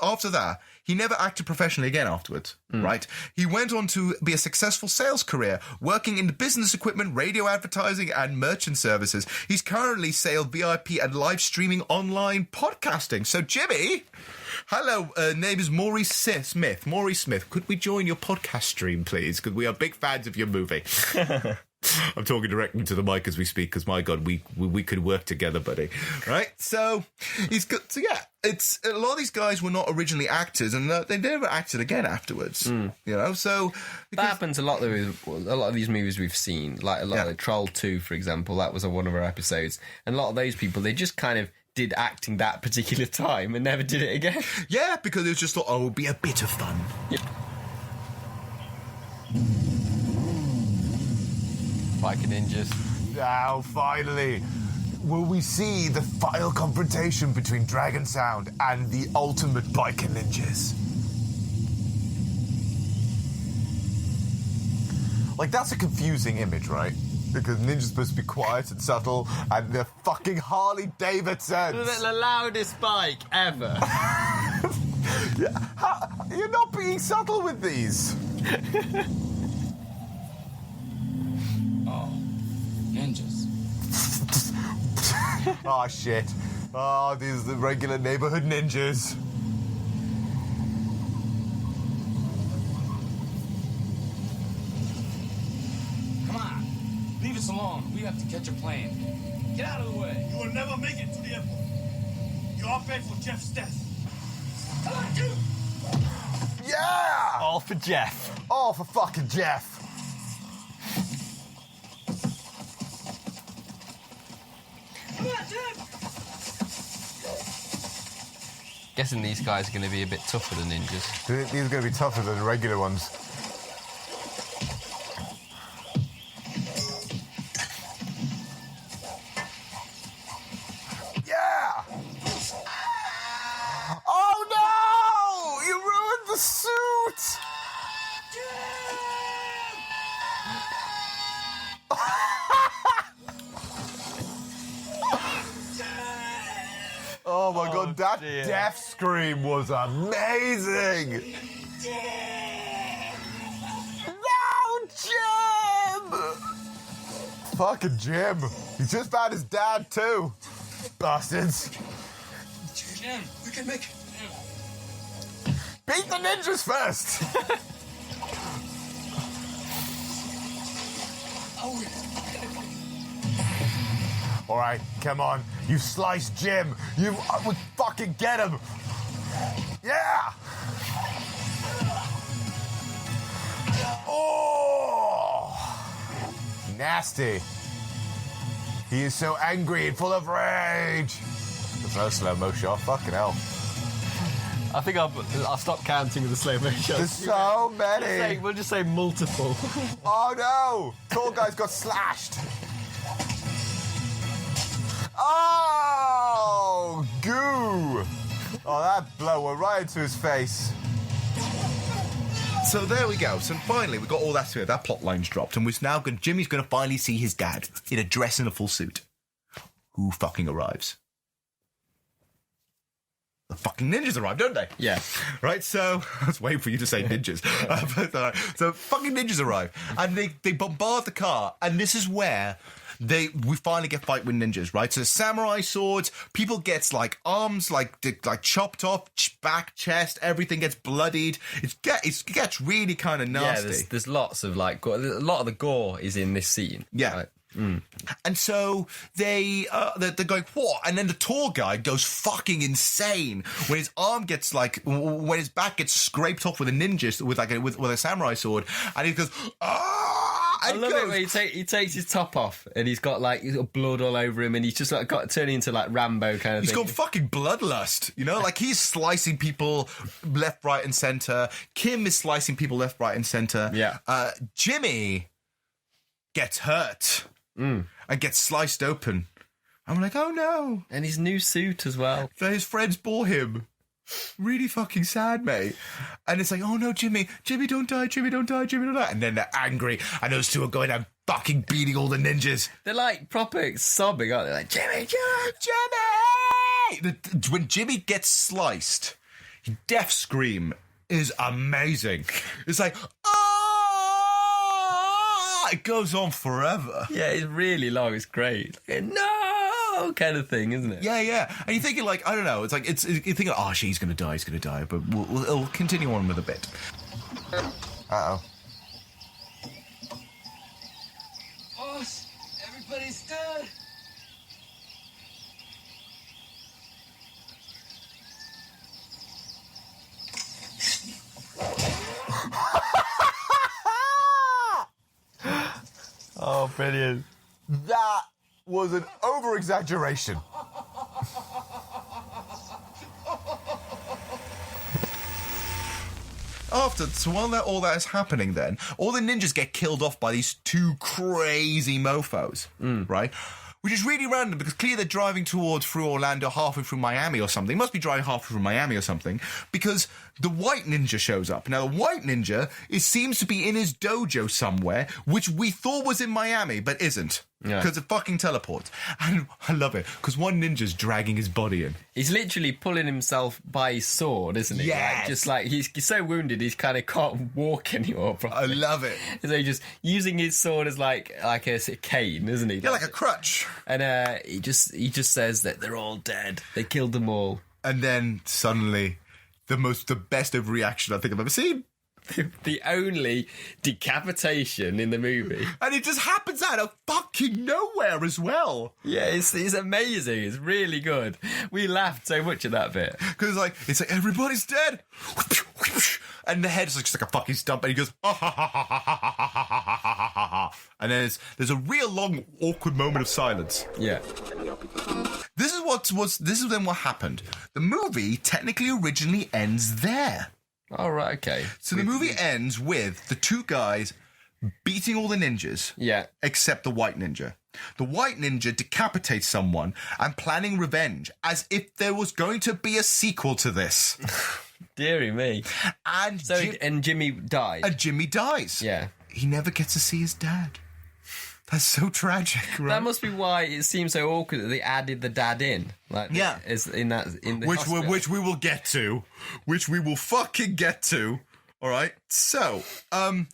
After that, he never acted professionally again afterwards, right? He went on to be a successful sales career, working in the business equipment, radio advertising, and merchant services. He's currently sales VIP and live streaming online podcasting. So, Jimmy, hello, name is Maurice Smith. Maurice Smith, could we join your podcast stream, please? Because we are big fans of your movie. I'm talking directly to the mic as we speak, because my God, we could work together, buddy. Right? So he's good. So yeah, it's a lot of these guys were not originally actors, and they never acted again afterwards. You know, so that happens a lot. With a lot of these movies we've seen, like a lot of Troll 2, for example. That was one of our episodes, and a lot of those people, they just kind of did acting that particular time and never did it again. Yeah, because it was just thought, oh, it would be a bit of fun. Yep. Biker ninjas. Now, finally, will we see the final confrontation between Dragon Sound and the ultimate biker ninjas? Like, that's a confusing image, right? Because ninjas supposed to be quiet and subtle, and they're fucking Harley Davidsons. The loudest bike ever. You're not being subtle with these. Ninjas. Oh, shit. Oh, these are the regular neighborhood ninjas. Come on. Leave us alone. We have to catch a plane. Get out of the way. You will never make it to the airport. You are paid for Jeff's death. Come on, dude! Yeah! All for Jeff. All for fucking Jeff. Come on, Jeff! Guessing these guys are going to be a bit tougher than ninjas. These are going to be tougher than the regular ones. Yeah! Oh no! You ruined the suit! Oh my God, that death scream was amazing! No, Jim! Fucking Jim. He just found his dad too. Bastards. Jim, we can make it. Beat the ninjas first! All right, come on. You sliced Jim. You would fucking get him. Yeah! Oh! Nasty. He is so angry and full of rage. There's no slow mo shot. Fucking hell. I think I'll stop counting with the slow mo shots. There's so many. We'll just say multiple. Oh no! Tall guy's got slashed. Oh, goo! Oh, that blow went right into his face. So there we go. So finally, we got all that through. That plot line's dropped, and Jimmy's going to finally see his dad in a dress in a full suit. Who fucking arrives? The fucking ninjas arrive, don't they? Yeah. Right, so I was waiting for you to say ninjas. So fucking ninjas arrive, and they bombard the car, and this is where we finally get fight with ninjas, right? So samurai swords, people gets like arms like chopped off, back, chest, everything gets bloodied. It gets really kind of nasty. Yeah, there's lots of like a lot of the gore is in this scene. Yeah. Right? And so they're going, what? And then the tall guy goes fucking insane when his arm gets when his back gets scraped off with a ninja with a samurai sword, and he goes, ah! I love it when he takes his top off and he's got blood all over him, and he's just turning into like Rambo kind of thing. He's got fucking bloodlust, you know? Like he's slicing people left, right, and centre. Kim is slicing people left, right, and centre. Yeah. Jimmy gets hurt. And gets sliced open. I'm like, oh no. And his new suit as well. So his friends bore him. Really fucking sad, mate. And it's like, oh no, Jimmy, don't die, Jimmy, don't die. And then they're angry, and those two are going and fucking beating all the ninjas. They're like proper sobbing, aren't they? Like, Jimmy! When Jimmy gets sliced, his death scream is amazing. It's like, oh! It goes on forever. Yeah, it's really long. It's great. Like, no! Kind of thing, isn't it? Yeah. And you're thinking, like, I don't know. It's like, you're thinking, oh, he's going to die. But we'll continue on with a bit. Uh-oh. Boss, everybody's dead. Oh, brilliant. That was an over-exaggeration. So while all that is happening then, all the ninjas get killed off by these two crazy mofos, right? Which is really random because clearly they're driving through Orlando, halfway through Miami or something. Must be driving halfway through Miami or something because the white ninja shows up. Now, the white ninja seems to be in his dojo somewhere, which we thought was in Miami, but isn't. Because it fucking teleports. And I love it, because one ninja's dragging his body in. He's literally pulling himself by his sword, isn't he? Yes. Like, just like, he's so wounded, he's kind of can't walk anymore. Probably. I love it. So he's just using his sword as like a cane, isn't he? Yeah, like a crutch. And he just says that they're all dead. They killed them all. And then suddenly, the best overreaction I think I've ever seen. The only decapitation in the movie. And it just happens out of fucking nowhere as well. Yeah, it's amazing. It's really good. We laughed so much at that bit. Because it's like everybody's dead. And the head's just like a fucking stump, and he goes, ha ha ha ha ha ha ha ha ha. And then there's a real long, awkward moment of silence. Yeah. This is then what happened. The movie technically originally ends there. Oh, right, okay. So the movie ends with the two guys beating all the ninjas. Yeah. Except the white ninja. The white ninja decapitates someone and planning revenge as if there was going to be a sequel to this. Deary me. And Jimmy dies. And Jimmy dies. Yeah. He never gets to see his dad. That's so tragic, right? That must be why it seems so awkward that they added the dad in. Like, yeah. Which we will get to. Which we will fucking get to. All right? So, by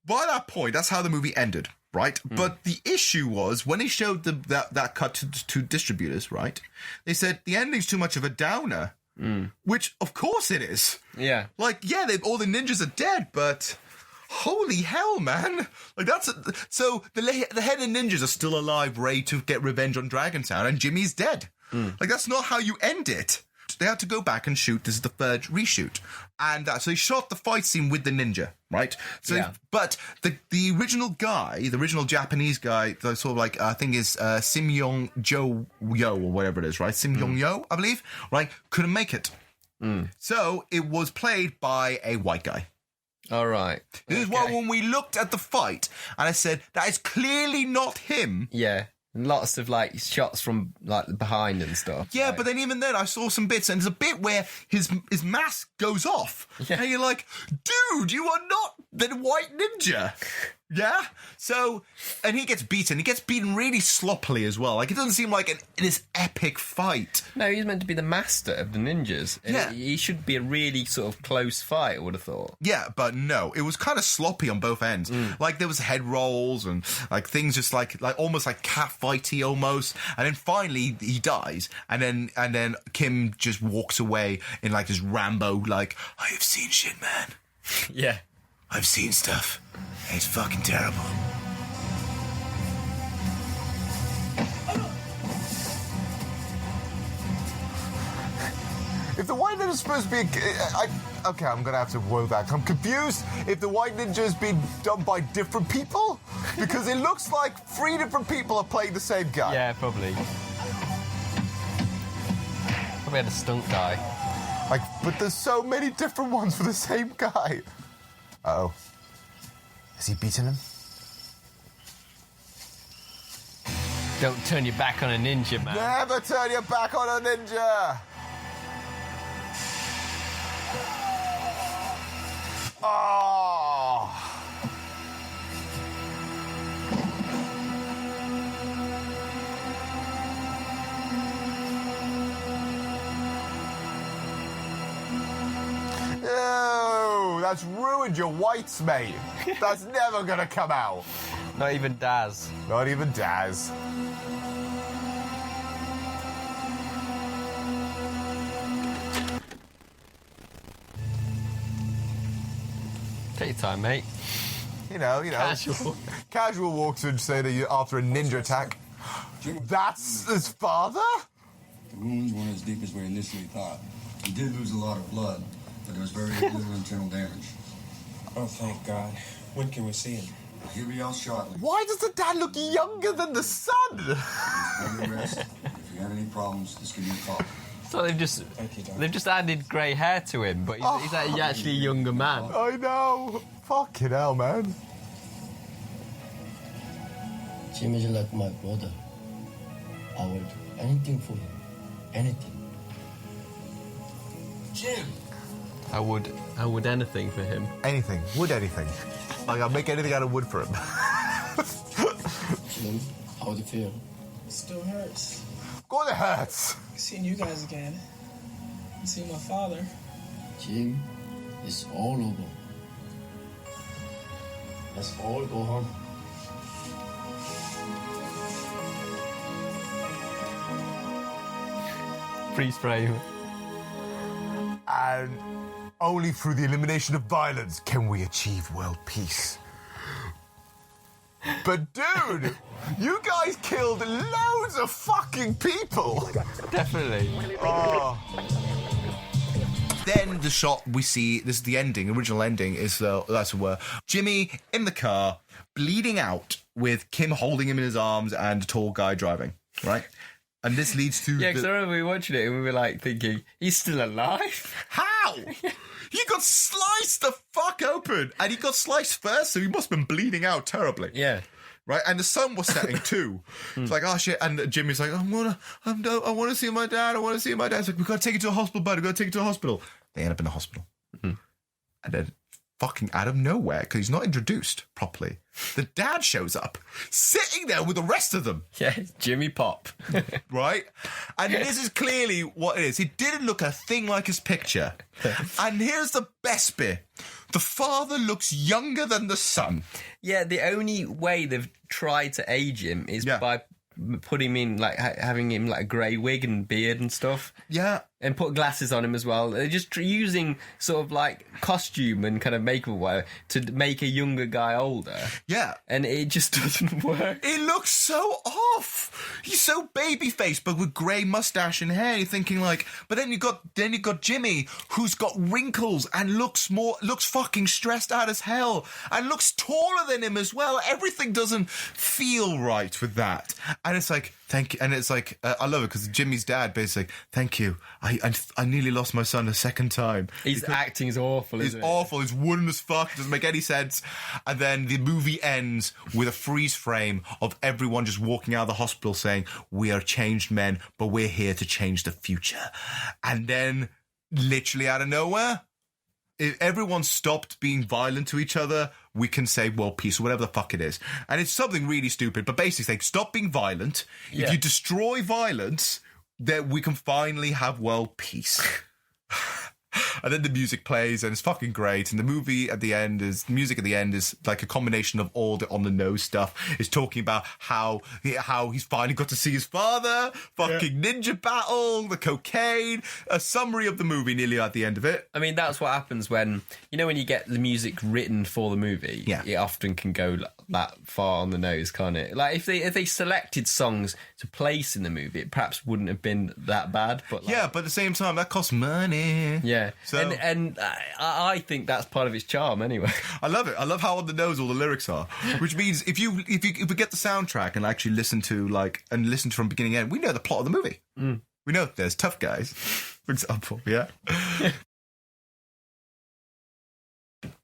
that point, that's how the movie ended, right? But the issue was, when they showed that cut to distributors, right? They said, the ending's too much of a downer. Which, of course it is. Yeah. Like, yeah, all the ninjas are dead, but... Holy hell, man! Like so the head of ninjas are still alive, ready to get revenge on Dragontown, and Jimmy's dead. Like that's not how you end it. They had to go back and shoot. This is the third reshoot, and so they shot the fight scene with the ninja, right? So, yeah. But the original guy, the original Japanese guy, sort of like I think is Sim Yong Jo Yo or whatever it is, right? Sim Yong Yo, I believe, right? Couldn't make it, so it was played by a white guy. All right. This is why when we looked at the fight, and I said, that is clearly not him. Yeah. Lots of, like, shots from, like, behind and stuff. Yeah, like. But then even then, I saw some bits, and there's a bit where his mask goes off. Yeah. And you're like, dude, you are not the white ninja. Yeah? So, and he gets beaten. He gets beaten really sloppily as well. Like, it doesn't seem like this epic fight. No, he's meant to be the master of the ninjas. And yeah. He should be a really sort of close fight, I would have thought. Yeah, but no. It was kind of sloppy on both ends. Like, there was head rolls and, like, things just like almost like cat fighty almost. And then finally, he dies. And then Kim just walks away in, like, this Rambo, like, I have seen shit, man. Yeah. I've seen stuff. It's fucking terrible. If the white ninja is supposed to be... okay, I'm going to have to woe that. I'm confused if the white ninja has been done by different people, because it looks like 3 different people are playing the same guy. Yeah, probably. Probably had a stunt guy. But there's so many different ones for the same guy. Uh-oh. Has he beaten him? Don't turn your back on a ninja, man. Never turn your back on a ninja! Oh. Ew, that's ruined your whites, mate. That's never gonna come out. Not even Daz. Not even Daz. Take your time, mate. You know. Casual. Casual walks in, say that after a ninja attack. That's his father? The wounds weren't as deep as we initially thought. He did lose a lot of blood, but there was very little internal damage. Oh, thank God. When can we see him? He'll be out shortly. Why does the dad look younger than the son? Rest. If you have any problems, just give me a call. So they've just added grey hair to him, but he's actually a younger man. I know. Fucking hell, man. Jim is like my brother. I would anything for him. Anything. Jim! I would anything for him. Anything. Would anything. Like, I'll make anything out of wood for him. Jim, how would you feel? Still hurts. Of course it hurts. Seeing you guys again. And seeing my father. Jim, it's all over. Let's all go home. Freeze frame. And only through the elimination of violence can we achieve world peace. But dude, you guys killed loads of fucking people. Definitely. Oh. Then the shot we see, this is the ending, original ending, is that's where Jimmy in the car, bleeding out, with Kim holding him in his arms and a tall guy driving, right? And this leads to... Yeah, because I remember we were watching it and we were like thinking, he's still alive? How? He got sliced the fuck open, and he got sliced first, so he must have been bleeding out terribly. Yeah. Right, and the sun was setting too. It's like, oh shit, and Jimmy's like, I want to see my dad. It's like, we've got to take you to a hospital, bud. We've got to take you to a hospital. They end up in a hospital, and then fucking out of nowhere, because he's not introduced properly, the dad shows up, sitting there with the rest of them. Yeah, Jimmy Pop. Right? And this is clearly what it is. He didn't look a thing like his picture. And here's the best bit. The father looks younger than the son. Yeah, the only way they've tried to age him is by putting him in, like, having him like a grey wig and beard and stuff. Yeah. And put glasses on him as well. They're just using sort of like costume and kind of makeup whatever to make a younger guy older. Yeah. And it just doesn't work. It looks so off. He's so baby-faced, but with grey mustache and hair. You're thinking like, but then you got Jimmy, who's got wrinkles and looks fucking stressed out as hell and looks taller than him as well. Everything doesn't feel right with that. And it's like, thank you. And it's like, I love it because Jimmy's dad basically, thank you. I nearly lost my son a second time. His acting is awful, isn't it? It's awful. It's wooden as fuck. It doesn't make any sense. And then the movie ends with a freeze frame of everyone just walking out of the hospital saying, we are changed men, but we're here to change the future. And then, literally out of nowhere, if everyone stopped being violent to each other, we can say world peace or whatever the fuck it is. And it's something really stupid, but basically say, stop being violent. Yeah. If you destroy violence, then we can finally have world peace. And then the music plays and it's fucking great. And the music at the end is like a combination of all the on the nose stuff. It's talking about how he's finally got to see his father, fucking ninja battle, the cocaine, a summary of the movie nearly at the end of it. I mean, that's what happens when you get the music written for the movie. Yeah. It often can go that far on the nose, can't it? Like if they selected songs to place in the movie, it perhaps wouldn't have been that bad. But but at the same time, that costs money. Yeah. So, and I think that's part of its charm anyway. I love it. I love how on the nose all the lyrics are. Which means if we get the soundtrack and actually listen to from beginning to end, we know the plot of the movie. Mm. We know there's tough guys, for example. Yeah.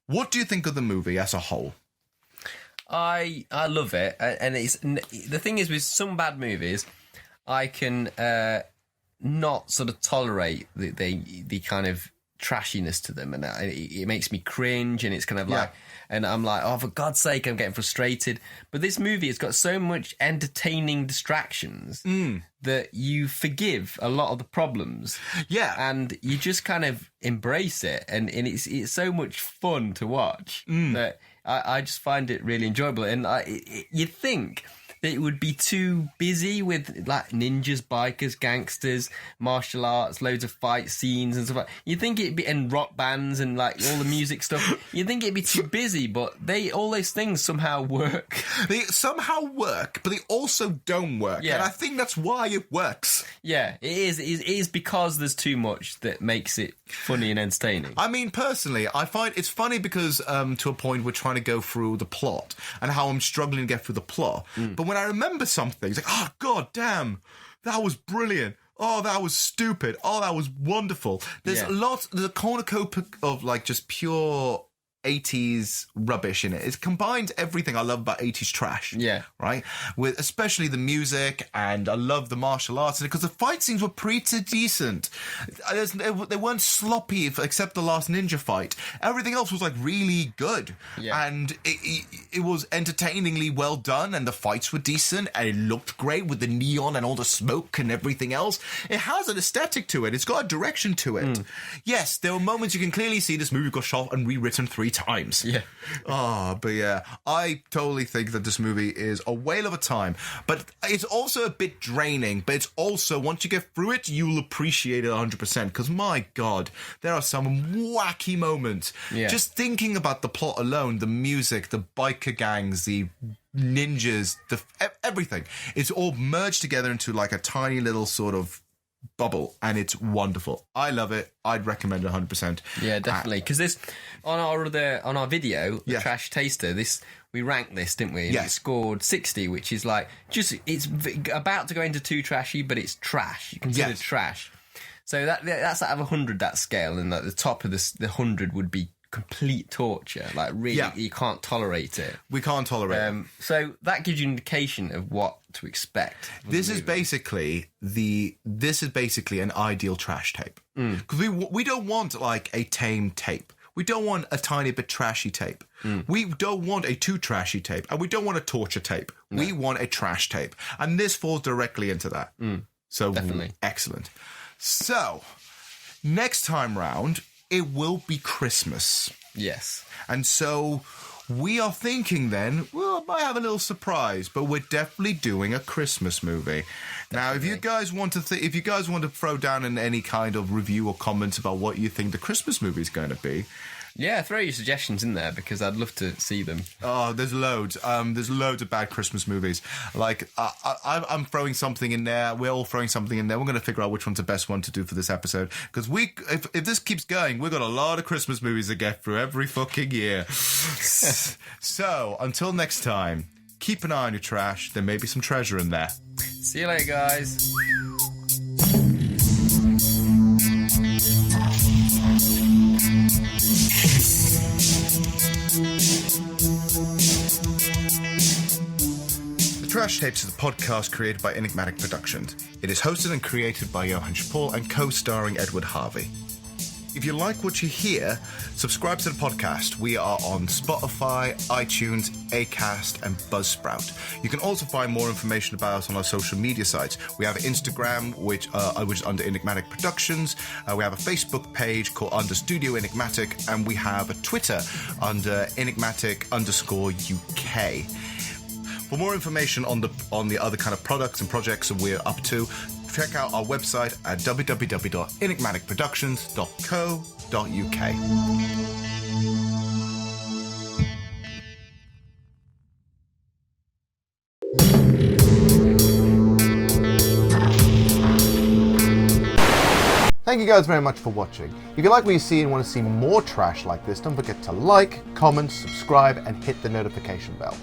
What do you think of the movie as a whole? I love it, and it's the thing is with some bad movies, I can not sort of tolerate the kind of trashiness to them, and it makes me cringe, and it's kind of like, and I'm like, oh, for God's sake, I'm getting frustrated. But this movie has got so much entertaining distractions that you forgive a lot of the problems. Yeah. And you just kind of embrace it, and it's so much fun to watch that I just find it really enjoyable. And you think that it would be too busy with like ninjas, bikers, gangsters, martial arts, loads of fight scenes and stuff like that. You think it'd be, and rock bands and like all the music stuff. You think it'd be too busy, but all those things somehow work. They somehow work, but they also don't work. Yeah. And I think that's why it works. Yeah, it is. It is because there's too much that makes it funny and entertaining. I mean, personally, I find it's funny because to a point we're trying to go through the plot and how I'm struggling to get through the plot. But when I remember something, it's like, oh, God damn, that was brilliant. Oh, that was stupid. Oh, that was wonderful. There's a cornucopia of like just pure 80s rubbish in it. It combines everything I love about 80s trash. Yeah. Right? With especially the music, and I love the martial arts, because the fight scenes were pretty decent. They weren't sloppy except the last ninja fight. Everything else was like really good. Yeah. And it was entertainingly well done, and the fights were decent, and it looked great with the neon and all the smoke and everything else. It has an aesthetic to it. It's got a direction to it. Yes, there were moments you can clearly see this movie got shot and rewritten 3 times. Yeah. But yeah, I totally think that this movie is a whale of a time, but it's also a bit draining, but it's also, once you get through it, you'll appreciate it 100%, because my God, there are some wacky moments. Yeah. Just thinking about the plot alone, the music, the biker gangs, the ninjas, everything. It's all merged together into like a tiny little sort of bubble, and it's wonderful. I love it. I'd recommend it 100%. Yeah, definitely. Because this on our video, the Trash Taster, we ranked this, didn't we? Yeah. It scored 60, which is like it's about to go into too trashy, but it's trash. You consider trash. So that's out of 100, that scale, and at the top of the 100 would be complete torture. Like really, you can't tolerate it. We can't tolerate it. So that gives you an indication of what to expect. This is basically an ideal trash tape, because we don't want like a tame tape. We don't want a tiny bit trashy tape. We don't want a too trashy tape, and we don't want a torture tape. No. We want a trash tape, and this falls directly into that. So definitely excellent. So next time round, it will be Christmas. Yes. And so we are thinking then, well, I might have a little surprise, but we're definitely doing a Christmas movie. Now, if you guys want to throw down in any kind of review or comments about what you think the Christmas movie is going to be, yeah, throw your suggestions in there, because I'd love to see them. Oh, there's loads. There's loads of bad Christmas movies. Like, I'm throwing something in there. We're all throwing something in there. We're going to figure out which one's the best one to do for this episode. Because if this keeps going, we've got a lot of Christmas movies to get through every fucking year. So, until next time, keep an eye on your trash. There may be some treasure in there. See you later, guys. Trash Tapes is a podcast created by Enigmatic Productions. It is hosted and created by Johann Chipol and co-starring Edward Harvey. If you like what you hear, subscribe to the podcast. We are on Spotify, iTunes, Acast, and Buzzsprout. You can also find more information about us on our social media sites. We have Instagram, which is under Enigmatic Productions. We have a Facebook page called under Studio Enigmatic, and we have a Twitter under Enigmatic_UK. For more information on the other kind of products and projects that we're up to, check out our website at www.enigmaticproductions.co.uk. Thank you guys very much for watching. If you like what you see and want to see more trash like this, don't forget to like, comment, subscribe, and hit the notification bell.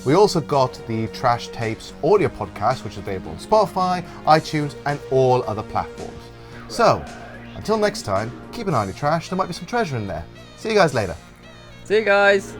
We also got the Trash Tapes audio podcast, which is available on Spotify, iTunes, and all other platforms. So, until next time, keep an eye on your trash. There might be some treasure in there. See you guys later. See you guys.